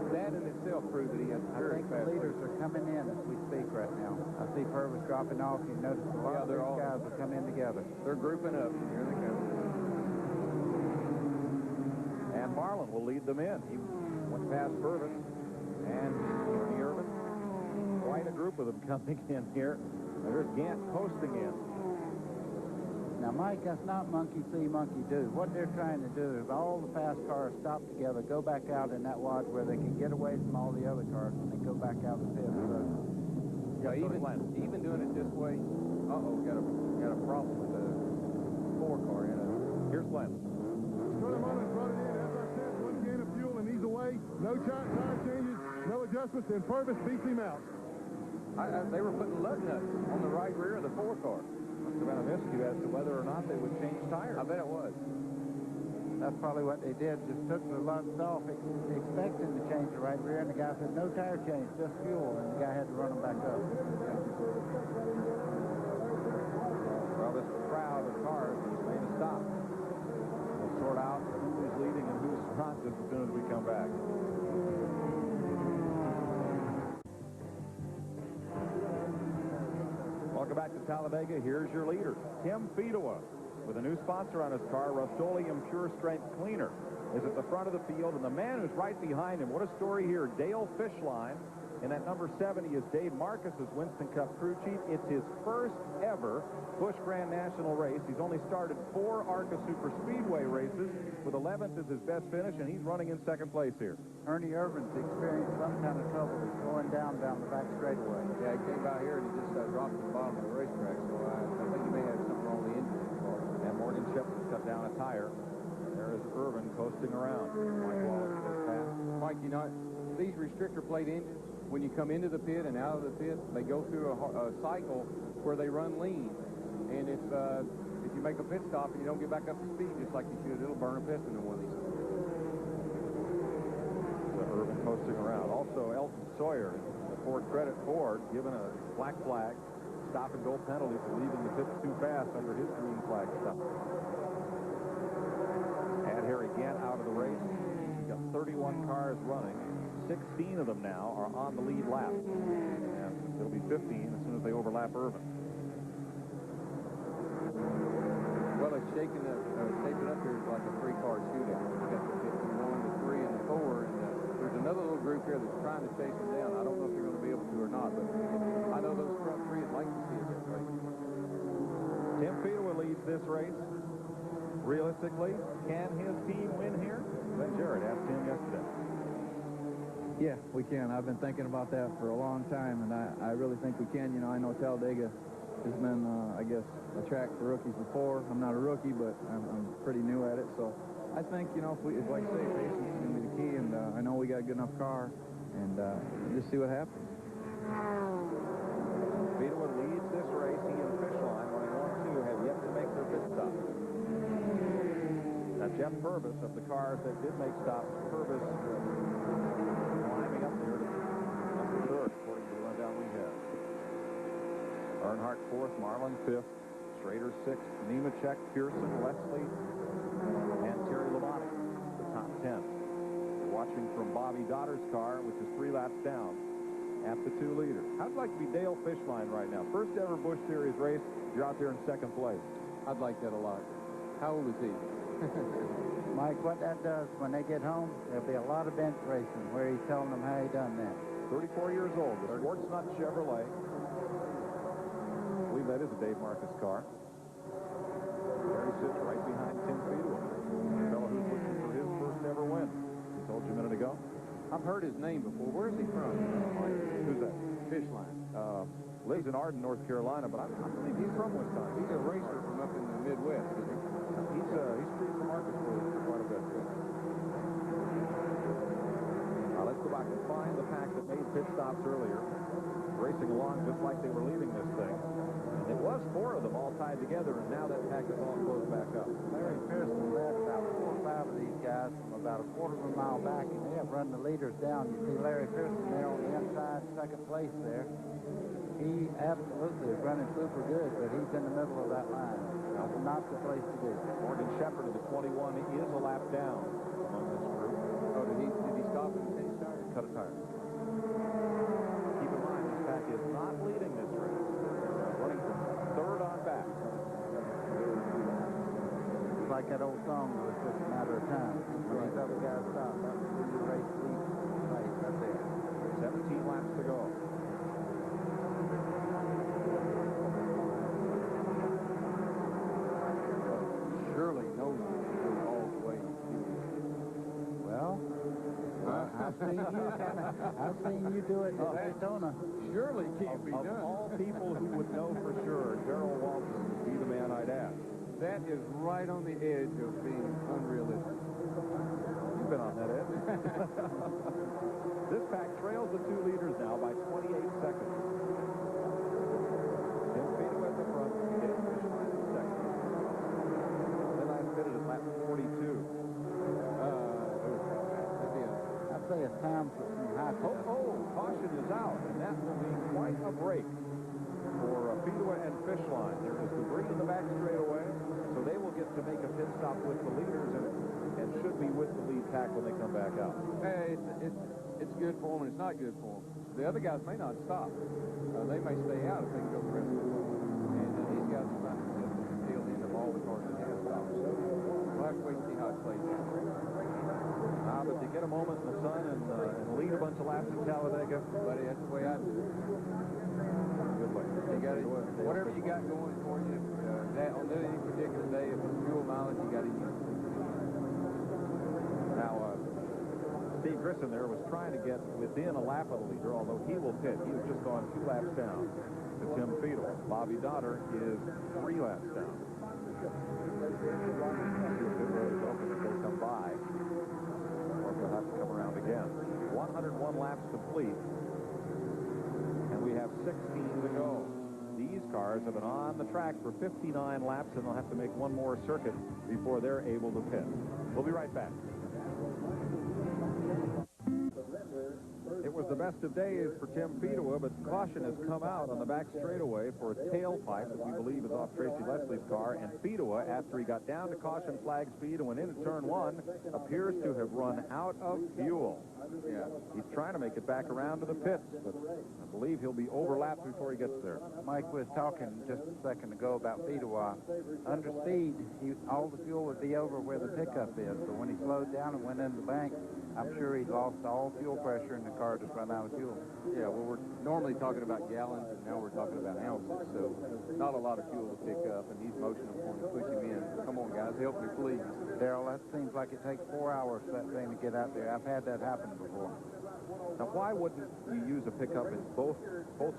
that in itself proved that he has a very I think fast the leaders are coming in as we speak right now. I see Purvis dropping off. You notice a lot of these guys are coming together. They're grouping up. Here they go. And Marlin will lead them in. He went past Purvis and Ernie Irvin. Quite a group of them coming in here. And there's Gant posting in. Now, Mike, that's not monkey see, monkey do. What they're trying to do is all the fast cars stop together, go back out in that wad where they can get away from all the other cars when they go back out the pit. So, yeah, even doing it this way, got a problem with the 4 car. Here's Glenn. Sterling Marlin brought it in. As I said, 1 can of fuel, and he's away. No tire changes, no adjustments, and Purvis beats him out. They were putting lug nuts on the right rear of the 4 car. Must have been a miscue as to whether or not they would change tires. I bet it was. That's probably what they did. Just took the lugs off, expecting to change the right rear, and the guy said, no tire change, just fuel, and the guy had to run them back up. Well, this crowd of cars is made a stop. We'll sort out who's leading and who's not just as soon as we come back. back to Talladega. Here's your leader, Tim Fedewa, with a new sponsor on his car, Rust-Oleum Pure Strength Cleaner, is at the front of the field, and the man who's right behind him, what a story here, Dale Fishline. And at number 70 is Dave Marcus's Winston Cup crew chief. It's his first ever Busch Grand National race. He's only started 4 ARCA Superspeedway races, with 11th as his best finish, and he's running in second place here. Ernie Irvin's experienced some kind of trouble. He's going down the back straightaway. Yeah, he came out here and he just dropped at the bottom of the racetrack, so I think he may have something wrong with the engine. And Morgan Shepherd's cut down a tire. There is Irvin coasting around. Mike Wallace goes past. Mike, you know, these restrictor plate engines, when you come into the pit and out of the pit, they go through a cycle where they run lean. And if you make a pit stop and you don't get back up to speed just like you should, it'll burn a piston in one of these. Irvin coasting around. Also, Elton Sawyer, the Ford Credit Ford, given a black flag, stop and go penalty for leaving the pits too fast under his green flag stop. And Harry Gant out of the race. He's got 31 cars running. 16 of them now are on the lead lap. And it'll be 15 as soon as they overlap Irvin. Well, it's shaping up here like a 3-car shootout. You got the 1, the 3, and the 4, and there's another little group here that's trying to chase them down. I don't know if they're going to be able to or not, but I know those front 3 would like to see it this race. Tim Fedewa leads this race. Realistically, can his team win here? Glenn Jarrett asked him yesterday. Yeah, we can. I've been thinking about that for a long time, and I really think we can. You know, I know Talladega has been, I guess, a track for rookies before. I'm not a rookie, but I'm pretty new at it. So I think, you know, if like I say, patience is going to be the key, and I know we got a good enough car, and just see what happens. Fedewa leads this race. He and Fishline, running 1-2, have yet to make their pit stop. Now, Jeff Purvis, of the cars that did make stops, Purvis climbing up there to number 3rd, according to the rundown we have. Earnhardt 4th, Marlin 5th, Schrader 6th, Nemechek, Pearson, Leslie, and Terry Labonte, the top 10. We're watching from Bobby Dotter's car, which is 3 laps down at the 2 leaders. How'd you like to be Dale Fishline right now? First ever Busch Series race, you're out there in second place. I'd like that a lot. How old is he? Mike, what that does when they get home, there'll be a lot of bench racing where he's telling them how he done that. 34 years old, the Sportsnut Chevrolet. I believe that is a Dave Marcus car. There he sits right behind Tim Fedewa, the fellow who's looking for his first ever win. I told you a minute ago. I've heard his name before. Where's he from? Who's that? Fishline. Lives in Arden, North Carolina, but I believe he's from Wisconsin. He's a racer from up in the Midwest, isn't he? He's street from Marcus for quite a bit. Now let's go back and find the pack that made pit stops earlier, racing along just like they were leaving this thing. And it was 4 of them all tied together, and now that pack is all closed back up. Larry Pearson led about 4 or 5 of these guys from about a quarter of a mile back, and they have run the leaders down. You see Larry Pearson there on the inside, second place there. He absolutely is running super good, but he's in the middle of that line. That's not the place to be. Morgan Shepherd of the 21 is a lap down among this group. Oh, did he stop and change tires? Cut a tire. Keep in mind, this pack is not leading this race. They're running from 3rd on back. It's like that old song, it's just a matter of time. When these other guys stop, that will be the race lead right there. 17 laps to go. Surely knows it all the way. Well, I've seen you do it at Daytona. Surely can't be Of done. all people who would know for sure, Darrell Walton would be the man I'd ask. That is right on the edge of being unrealistic. You've been on that edge. This pack trails the 2 leaders now by 28 seconds. Tim Fedewa at the front, Dave Fishline in second. Then I pitted at lap 42. I'd say it's time for some high test. Caution is out, and that will be quite a break for Fedewa and Fishline. There is debris in the back straightaway, so they will get to make a pit stop with the leaders and should be with the lead pack when they come back out. Hey, it's good for them and it's not good for them. The other guys may not stop. They may stay out if they can go the rest of the way. all the cars in NASCAR. So we'll have to wait and see how it plays out. But to get a moment in the sun and lead a bunch of laps at Talladega, Buddy, that's the way I do it. good way. You got to, whatever you got going for you, that on any particular day, if it's fuel mileage, you got to use it. Now, Steve Grissom there was trying to get within a lap of the leader, although he will pit. He has just gone 2 laps down to Tim Fiedler. Bobby Dotter is 3 laps down. Pit road is open if they come by, or they'll have to come around again. 101 laps complete, and we have 16 to go. These cars have been on the track for 59 laps, and they'll have to make one more circuit before they're able to pit. We'll be right back. It was the best of days for Tim Fiedler, but caution has come out on the back straightaway for a tailpipe that we believe is off Tracy Leslie's car. And Fiedler, after he got down to caution flag speed and went into turn 1, appears to have run out of fuel. Yeah, he's trying to make it back around to the pits, but I believe he'll be overlapped before he gets there. Mike was talking just a second ago about Fiedler. Under speed, all the fuel would be over where the pickup is. So when he slowed down and went into the bank, I'm sure he lost all fuel pressure and the car just ran out of fuel. Yeah, well, we're normally talking about gallons, and now we're talking about ounces, so not a lot of fuel to pick up, and he's motioning for him to push him in. Come on, guys, help me, please. Daryl, that seems like it takes 4 hours for that thing to get out there. I've had that happen before. Now, why wouldn't you use a pickup in both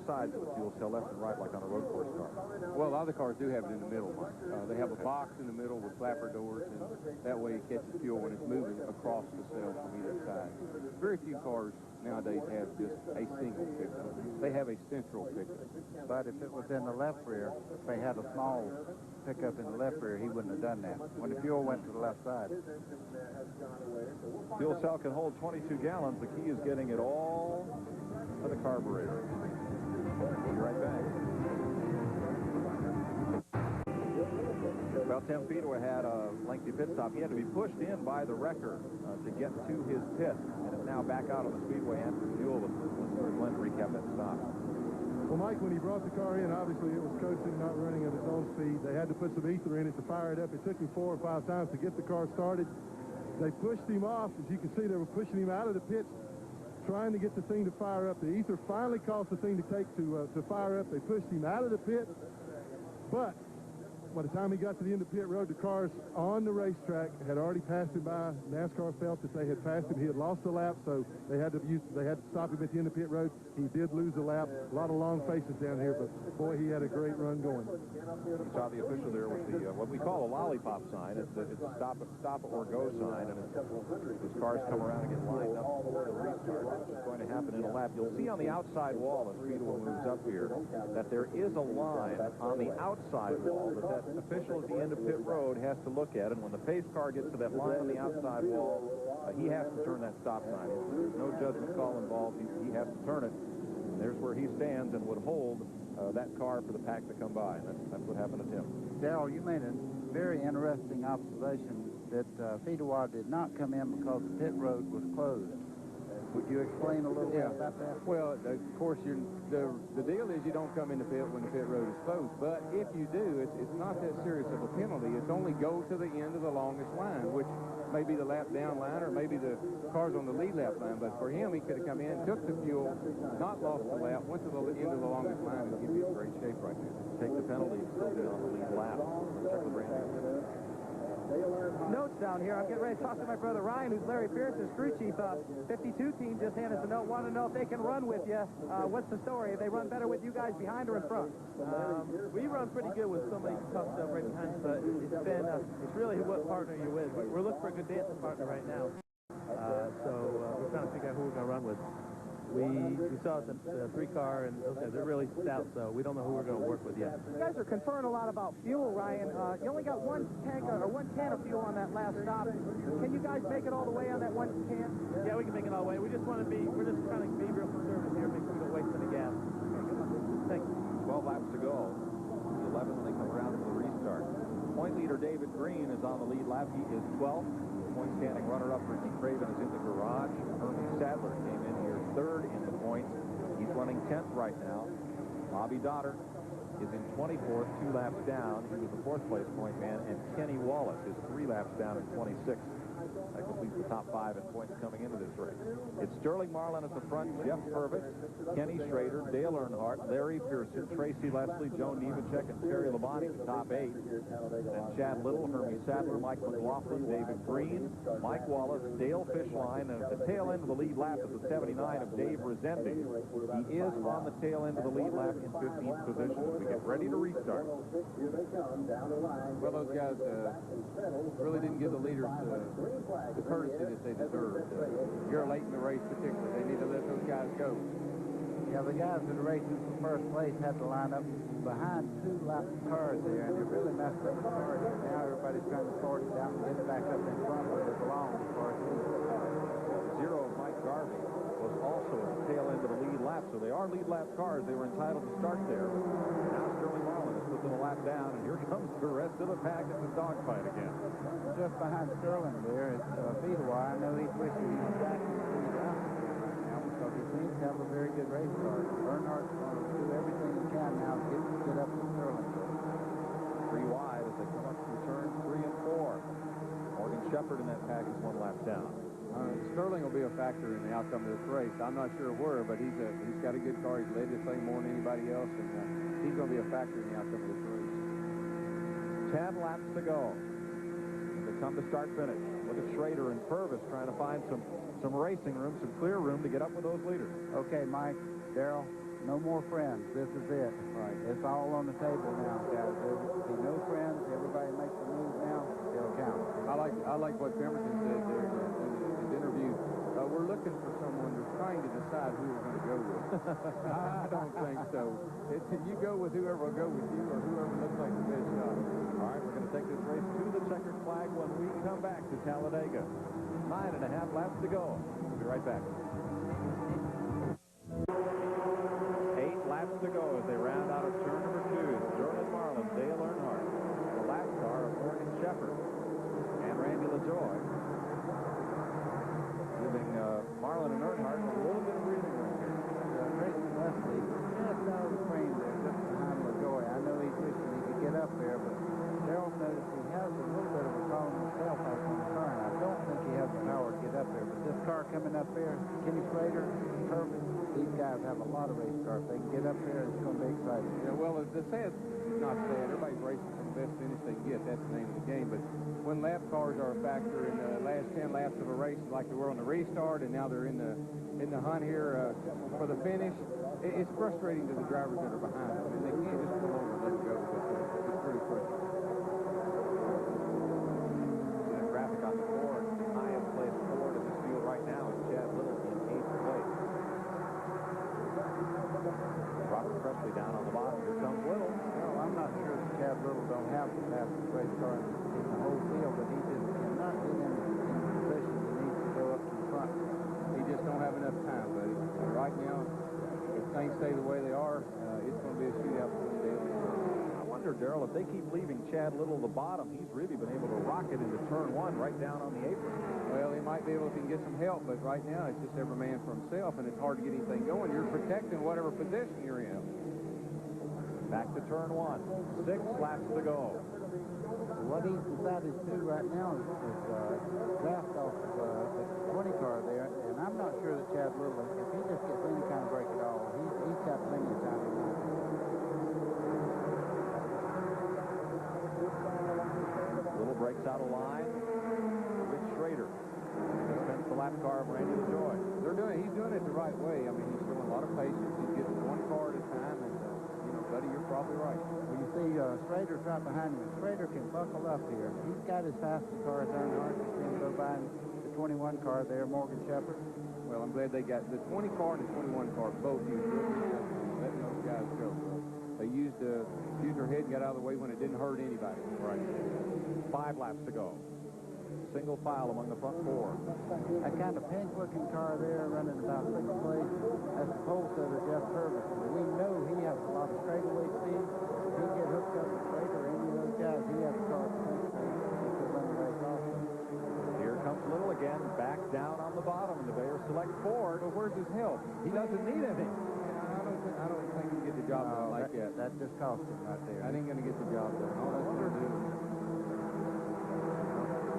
sides of the fuel cell, left and right, like on a road course car? Well, a lot of the cars do have it in the middle, Mike. They have a box in the middle with flapper doors, and that way it catches fuel when it's moving across the cell from either side. Very few cars nowadays have just a single pickup. They have a central pickup. But if it was in the left rear, if they had a small pickup in the left rear, he wouldn't have done that. When the fuel went to the left side. Fuel cell can hold 22 gallons. The key is getting it all to the carburetor. We'll be right back. Well, Tim Fiedler had a lengthy pit stop. He had to be pushed in by the wrecker to get to his pit, and is now back out on the speedway and fuel. Glenn recap that stop. Well, Mike, when he brought the car in, obviously it was coasting, not running at its own speed. They had to put some ether in it to fire it up. It took him 4 or 5 times to get the car started. They pushed him off. As you can see, they were pushing him out of the pits, trying to get the thing to fire up. The ether finally caused the thing to fire up. They pushed him out of the pit, but by the time he got to the end of pit road, the cars on the racetrack had already passed him by. NASCAR felt that they had passed him. He had lost a lap, so they had to stop him at the end of pit road. He did lose a lap. A lot of long faces down here, but boy, he had a great run going. You saw the official there with the what we call a lollipop sign. It's a stop or go sign, and as cars come around and get lined up for the restart, which is going to happen in a lap. You'll see on the outside wall as Fiedler moves up here that there is a line on the outside wall that official at the end of pit road has to look at, and when the pace car gets to that line on the outside wall, he has to turn that stop sign. There's no judgment call involved. He has to turn it. And there's where he stands and would hold that car for the pack to come by. And that's what happened to Tim. Darrell, you made a very interesting observation that Fiedler did not come in because the pit road was closed. Would you explain a little bit about that? Well, of course, the deal is you don't come in the pit when the pit road is closed. But if you do, it's not that serious of a penalty. It's only go to the end of the longest line, which may be the lap down line or maybe the cars on the lead lap line. But for him, he could have come in, took the fuel, not lost the lap, went to the end of the longest line, and he'd be in great shape right there. Take the penalty and still be on the lead lap. Check the brand. Notes down here. I'm getting ready to talk to my brother Ryan, who's Larry Pearson's crew chief. 52 team just handed us a note. Want to know if they can run with you. What's the story? They run better with you guys behind or in front? We run pretty good with somebody tough stuff right behind us, but it's really what partner you're with. We're looking for a good dancing partner right now. So we're trying to figure out who we're going to run with. We saw the 3-car, and those guys are really stout, so we don't know who we're going to work with yet. You guys are conferring a lot about fuel, Ryan. You only got one can of fuel on that last stop. Can you guys make it all the way on that one can? Yeah, we can make it all the way. We're just trying to be real conservative here, make sure we don't waste any gas. Thanks. 12 laps to go. 11 when they come around to the restart. Point leader David Green is on the lead lap. He is 12th. Point standing runner-up Ricky Craven is in the garage. Hermie Sadler came in here 3rd in the points. He's running 10th right now. Bobby Dotter is in 24th, 2 laps down. He was the 4th place point man, and Kenny Wallace is 3 laps down in 26th. That completes the top 5 in points coming into this race. It's Sterling Marlin at the front, Jeff Purvis, Kenny Schrader, Dale Earnhardt, Larry Pearson, Tracy Leslie, Joe Nemechek, and Terry Labonte, the top 8. And Chad Little, Hermie Sadler, Mike McLaughlin, David Green, Mike Wallace, Dale Fishline, and at the tail end of the lead lap is the 79 of Dave Resende. He is on the tail end of the lead lap in 15th position as we get ready to restart. Well, those guys really didn't give the leaders the courtesy that they deserved. You're late in the race particularly. They need to let those guys go. Yeah, the guys that are racing for first place had to line up behind 2 lap cars there, and it really messed up the cars. Now everybody's trying to sort it out and get it back up in front where they belong as far as Zero of Mike Garvey was also at the tail end of the lead lap, so they are lead lap cars. They were entitled to start there. Now Sterling Marlin has put them a lap down, and here comes the rest of the pack. It's a dogfight again. just behind Sterling there. It's Feedaway. I know he's wishing he was back in the lead lap right now because he seems to have a very good race car. Earnhardt's going to do everything he can now to get up to Sterling. 3 wide as they come up through turns 3 and 4. Morgan Shepherd in that pack is 1 lap down. Sterling will be a factor in the outcome of this race. I'm not sure where, but he's got a good car. He's led this thing more than anybody else, and he's going to be a factor in the outcome of this race. 10 laps to go. They come to start finish. Look at Schrader and Purvis trying to find some racing room, some clear room to get up with those leaders. Okay, Mike, Darrell, no more friends. This is it. Right. It's all on the table now, guys. There will be no friends. Everybody makes a move now. It'll count. I like what Pemberton said there in his interview. We're looking for someone who's trying to decide who we're going to go with. I don't think so. You go with whoever will go with you or whoever looks like the best shot. All right, we're going to take this race to the checkered flag when we come back to Talladega. 9.5 laps to go. We'll be right back. 8 laps to go as they round out of turn number 2. Sterling Marlin, Dale Earnhardt, the lap car of Morgan Shepherd, and Randy LaJoy, giving Marlin and Earnhardt a little bit of breathing room here. Grayson Leslie just out of the frame there, just behind LaJoy. I know he's wishing he could get up there, but Darrell noticed he has a little bit of a problem himself out on the car, and I don't think he has the power to get up there. But this car coming up there, Kenny Schrader, Purvis, these guys have a lot of race cars. If they can get up there, it's going to be exciting. Yeah, well, the sad, not sad, everybody's racing for the best finish they can get. That's the name of the game. But when lap cars are a factor in the last 10 laps of a race, like they were on the restart, and now they're in the hunt here for the finish, it's frustrating to the drivers that are behind them. And they can't just pull over and let it go. It's pretty frustrating. The graphic on the board, the highest placed Ford in this field right now is Chad Little in 8th place. Robert Presley down on the bottom. Here comes Little. Well, I'm not sure that Chad Little don't have the fastest race car in the whole field, but he just cannot get in the position he needs to go up to the front. He just don't have enough time, buddy. Right now, if things stay the way they are, it's going to be a shootout between Dale and I wonder, Darrell, if they keep leaving Chad Little the bottom, he's really been able to rocket into turn 1 right down on the apron. Well, he might be able to get some help, but right now it's just every man for himself, and it's hard to get anything going. You're protecting whatever position you're in. Back to turn 1. 6 laps to go. What he's decided to do right now is blast off the 20 car there, and I'm not sure that Chad Little, if he just gets any kind of break at all, he's got plenty of time to do it. Little breaks out of line with Schrader. Defends the lap car of Randy LaJoy. He's doing it the right way. I mean, he's showing a lot of patience. He's getting one car at a time, and buddy, you're probably right. Well, you see, Schrader's right behind him. Schrader can buckle up here. He's got his fastest car as Earnhardt. You see him go by the 21 car there, Morgan Shepherd. Well, I'm glad they got the 20 car and the 21 car both used letting those guys go. They used their head and got out of the way when it didn't hurt anybody. Right. 5 laps to go. Single file among the front 4. That kind of pink-looking car there running about 6th place. That's the pole setter, Jeff Purvis. We know he has a lot of straightaway speed. If he get hooked up with Schrader or any of those guys, he has a car at 10th place. He could run the race also. Here comes Little again, back down on the bottom in the Bayer Select Ford. But where's his help? He doesn't need any. I don't think he can get the job done like yet. That just cost him right there. That ain't going to get the job done. All that's going to do.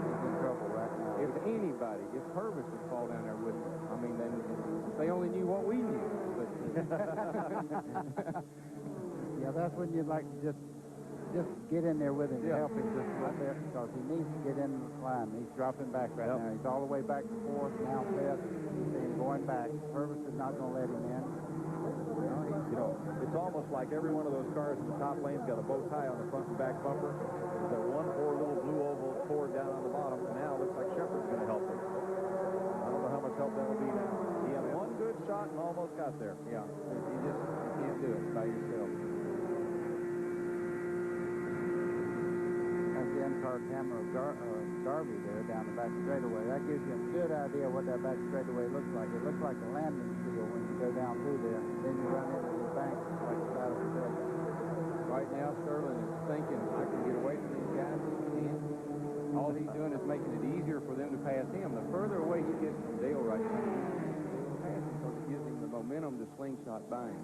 He's in trouble right now. If anybody, if Purvis would fall down there with him, I mean, then if they only knew what we knew. But yeah, that's when you'd like to just get in there with him to help him just a little bit, because he needs to get in the line. He's dropping back right now. He's all the way back to fourth, now fifth, and going back. Purvis is not going to let him in. You know, it's almost like every one of those cars in the top lane's got a bow tie on the front and back bumper. There's that one poor little blue oval Ford down on the bottom, and now it looks like Shepard's going to help him. I don't know how much help that will be now. He had one good shot and almost got there. Yeah, you can't do it by yourself. That's the in-car camera of Garvey there down the back straightaway. That gives you a good idea what that back straightaway looks like. It looks like a landing field when you go down through there. Then you run into the bank like the side of the building. Right now, Sterling is thinking, I can get away from these guys. All he's doing is making it easier for them to pass him. The further away he gets from Dale right now, because it gives him the momentum to slingshot by him.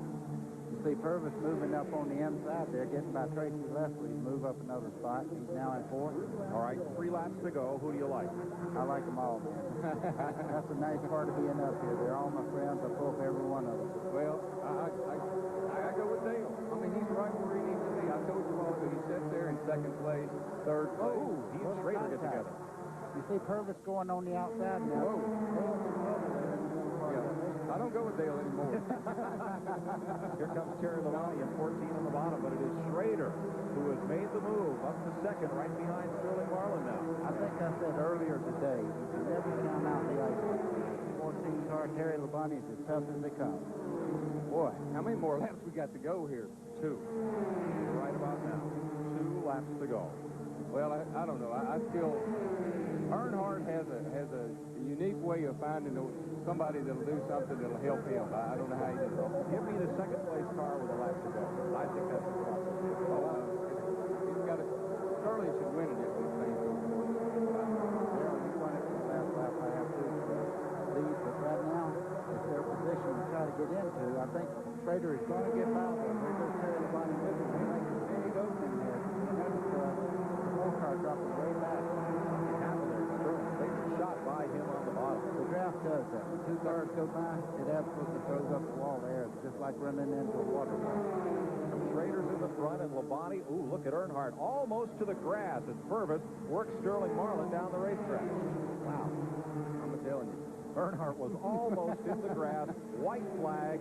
You see Purvis moving up on the inside there, getting by Tracy Leslie. Move up another spot. He's now in fourth. All right, 3 laps to go. Who do you like? I like them all, man. That's a nice part of being up here. They're all my friends. I pull for every one of them. Well, I go with Dale. I mean, he's right where he needs to be. I told you all that he sits there in second place, third place. Oh, he and Schrader get together. You see Purvis going on the outside now. Whoa. I don't go with Dale anymore. Here comes Terry Labonte in 14 on the bottom, but it is Schrader who has made the move up to second, right behind Sterling Marlin now. I think I said earlier today, you can never count out the ice. 14 car Terry Labonte is as tough as they come. Boy, how many more laps we got to go here? 2. Right about now. 2 laps to go. Well, I don't know. I feel Earnhardt has a unique way of finding somebody that'll do something that'll help him. I don't know how he does it. Give me the second place car with a lap to go. I think that's the problem. He's got a Sterling should win it if these things go. Darryl, you won it for the last lap. I have to lead, but right now it's their position to try to get into. I think Schrader is going to get by them. There goes Terry Labonte with him. He makes a big opening there. Notice the 4 car dropping way back. They shot by him on the bottom. The draft does that. When 2 cars go by, it absolutely throws up the wall there. It's just like running into a water wall. Schrader's in the front, and Labonte, ooh, look at Earnhardt, almost to the grass as Purvis works Sterling Marlin down the racetrack. Wow. I'm telling you. Earnhardt was almost in the grass. White flag,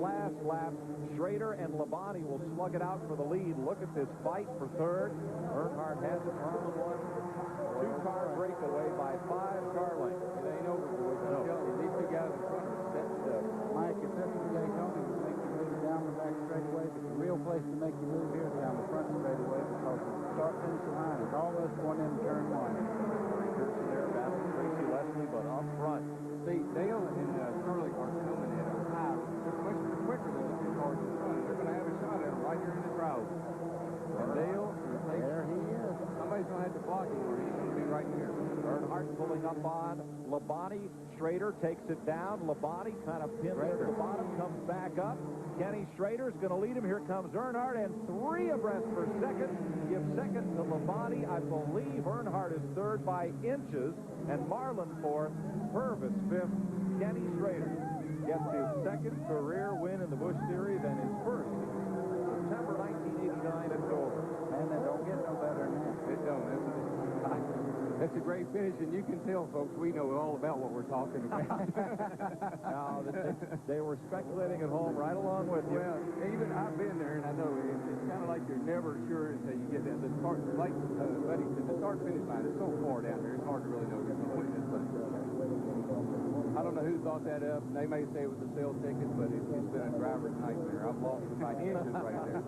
last lap. Schrader and Labonte will slug it out for the lead. Look at this fight for third. Earnhardt has it on the one. 2-car breakaway by 5 car lengths. It ain't over, boys. I'm telling you, these 2 guys in front of us setting it up. Mike, if this was Daytona, it would make you move down the back straightaway, but the real place to make you move here is down the front straightaway, because the start-finish line is almost going into turn 1. Pearson there battling Tracy Leslie, but up front. See, Dale and Sterling are coming at a high. They're much quicker than the 2 cars in front. They're going to have a shot at him right here in the crowd. And Dale, there he is. Somebody's going to have to block him, or he's going to be right here. Earnhardt pulling up on Labonte. Schrader takes it down. Labonte kind of pinned at the bottom, comes back up. Kenny Schrader's going to lead him. Here comes Earnhardt, and 3 abreast for second. Give second to Labonte. I believe Earnhardt is third by inches, and Marlin fourth. Purvis fifth. Kenny Schrader gets his second career win in the Busch Series and his first September 1989 at Dover. Man, they don't get no better than that. It don't. That's a great finish, and you can tell, folks, we know all about what we're talking about. Now, they were speculating at home right along with you. Well, even I've been there, and I know it's kind of like you're never sure until you get that. The start, like Buddy said, the start-finish line is so far down there, it's hard to really know who's going to win this thing. I don't know who thought that up. They may say it was a sales ticket, but it's been a driver's nightmare. I've lost my inches right there.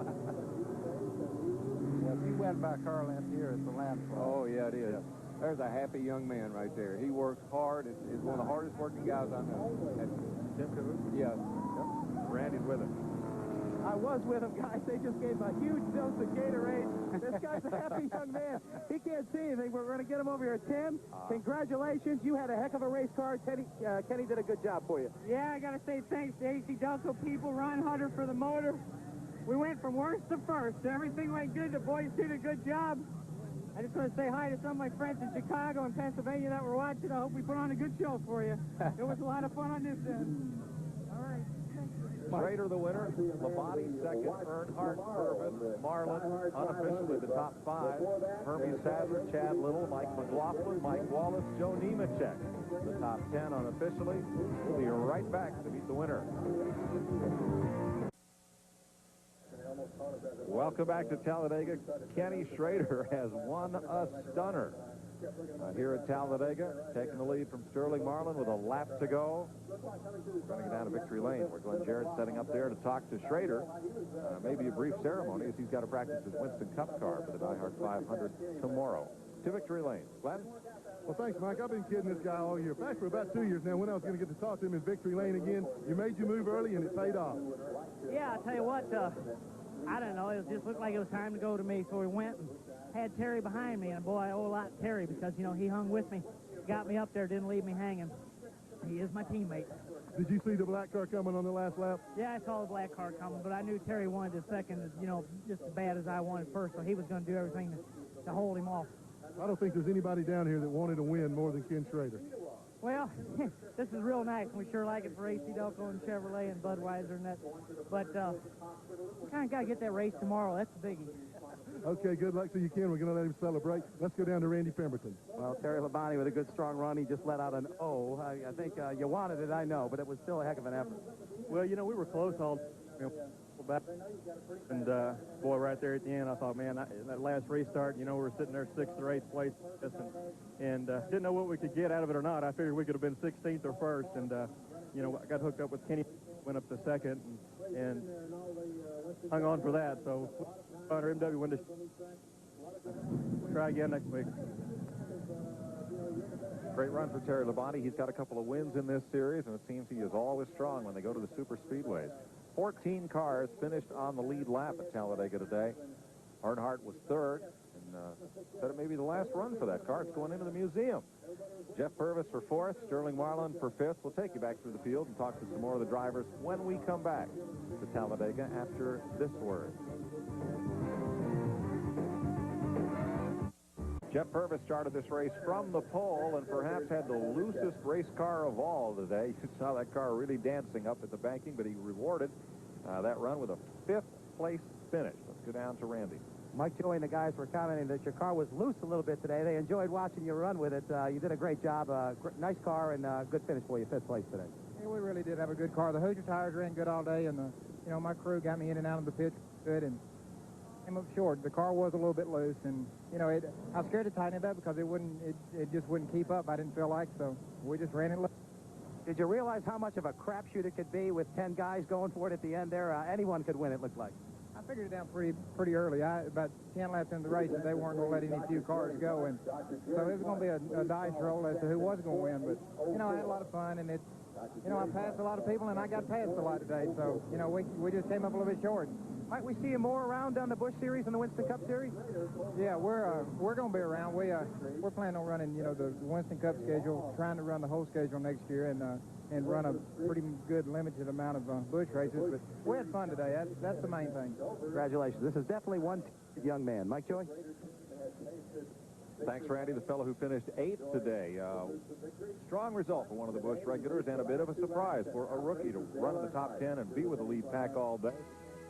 Yeah, if you went by car length here, it's a landslide. Oh, yeah, it is. There's a happy young man right there. He works hard. Is one of the hardest working guys I know. Tim Cahoon? Yeah. Randy's with him. I was with him, guys. They just gave a huge dose of Gatorade. This guy's a happy young man. He can't see anything. We're going to get him over here. Tim, congratulations. You had a heck of a race car. Kenny did a good job for you. Yeah, I got to say thanks to AC Delco people, Ron Hutter for the motor, We went from worst to first. Everything went good. The boys did a good job. I just want to say hi to some of my friends in Chicago and Pennsylvania that were watching. I hope we put on a good show for you. It was a lot of fun on this end. All right. Schrader the winner, Labonte second, Earnhardt, Purvis, Marlin, unofficially the top 5. Hermie Sadler, Chad Little, Mike McLaughlin, Mike Wallace, Joe Nemechek. The top 10 unofficially. We'll be right back to meet the winner. Welcome back to Talladega. Kenny Schrader has won a stunner. Here at Talladega, taking the lead from Sterling Marlin with a lap to go. Running down to victory lane, where Glenn Jarrett's setting up there to talk to Schrader. Maybe a brief ceremony, as he's got to practice his Winston Cup car for the Die Hard 500 tomorrow. To victory lane. Glenn? Well, thanks, Mike. I've been kidding this guy all year. Back for about 2 years now, when I was going to get to talk to him in victory lane again. You made your move early, and it paid off. Yeah, I'll tell you what, I don't know. It just looked like it was time to go to me, so we went and had Terry behind me, and boy, I owe a lot to Terry because, you know, he hung with me, got me up there, didn't leave me hanging. He is my teammate. Did you see the black car coming on the last lap? Yeah, I saw the black car coming, but I knew Terry wanted the second, you know, just as bad as I wanted first, so he was going to do everything to hold him off. I don't think there's anybody down here that wanted to win more than Ken Schrader. Well, this is real nice. We sure like it for AC Delco and Chevrolet and Budweiser and that. But we kind of got to get that race tomorrow. That's the biggie. Okay, good luck to you, Ken. We're going to let him celebrate. Let's go down to Randy Pemberton. Well, Terry Labonte with a good, strong run. He just let out an O. I think you wanted it, I know, but it was still a heck of an effort. Well, you know, we were close all back. And, boy, right there at the end, I thought, man, that last restart, you know, we were sitting there 6th or 8th place and didn't know what we could get out of it or not. I figured we could have been 16th or 1st. And, you know, I got hooked up with Kenny, went up to 2nd and hung on for that. So, under MW win this. Try again next week. Great run for Terry Labonte. He's got a couple of wins in this series, and it seems he is always strong when they go to the super speedways. 14 cars finished on the lead lap at Talladega today. Earnhardt was 3rd, and said it may be the last run for that car. It's going into the museum. Jeff Purvis for 4th, Sterling Marlin for 5th. We'll take you back through the field and talk to some more of the drivers when we come back to Talladega after this word. Jeff Purvis started this race from the pole and perhaps had the loosest race car of all today. You saw that car really dancing up at the banking, but he rewarded that run with a 5th place finish. Let's go down to Randy. Mike, Joey, and the guys were commenting that your car was loose a little bit today. They enjoyed watching you run with it. You did a great job. Nice car and good finish for you, 5th place today. Yeah, we really did have a good car. The Hoosier tires ran good all day, and you know, my crew got me in and out of the pit good and came up short. The car was a little bit loose, and you know, I was scared to tighten it up because it just wouldn't keep up. I didn't feel like, so we just ran it loose. Did you realize how much of a crapshoot it could be with 10 guys going for it at the end there? Anyone could win, it looked like. I figured it down pretty early. About 10 laps into the race, and they weren't going to let any few cars go, and so it was going to be a dice roll as to who was going to win. But you know, I had a lot of fun, and you know, I passed a lot of people, and I got passed a lot today. So you know, we just came up a little bit short. Might we see you more around on the Busch Series and the Winston Cup Series? Yeah, we're going to be around. We're planning on running, you know, the Winston Cup schedule, trying to run the whole schedule next year, and run a pretty good limited amount of Busch races. But we had fun today. That's the main thing. Congratulations. This is definitely one young man. Mike Joy? Thanks, Randy, the fellow who finished 8th today. Strong result for one of the Busch regulars and a bit of a surprise for a rookie to run in the top 10 and be with the lead pack all day.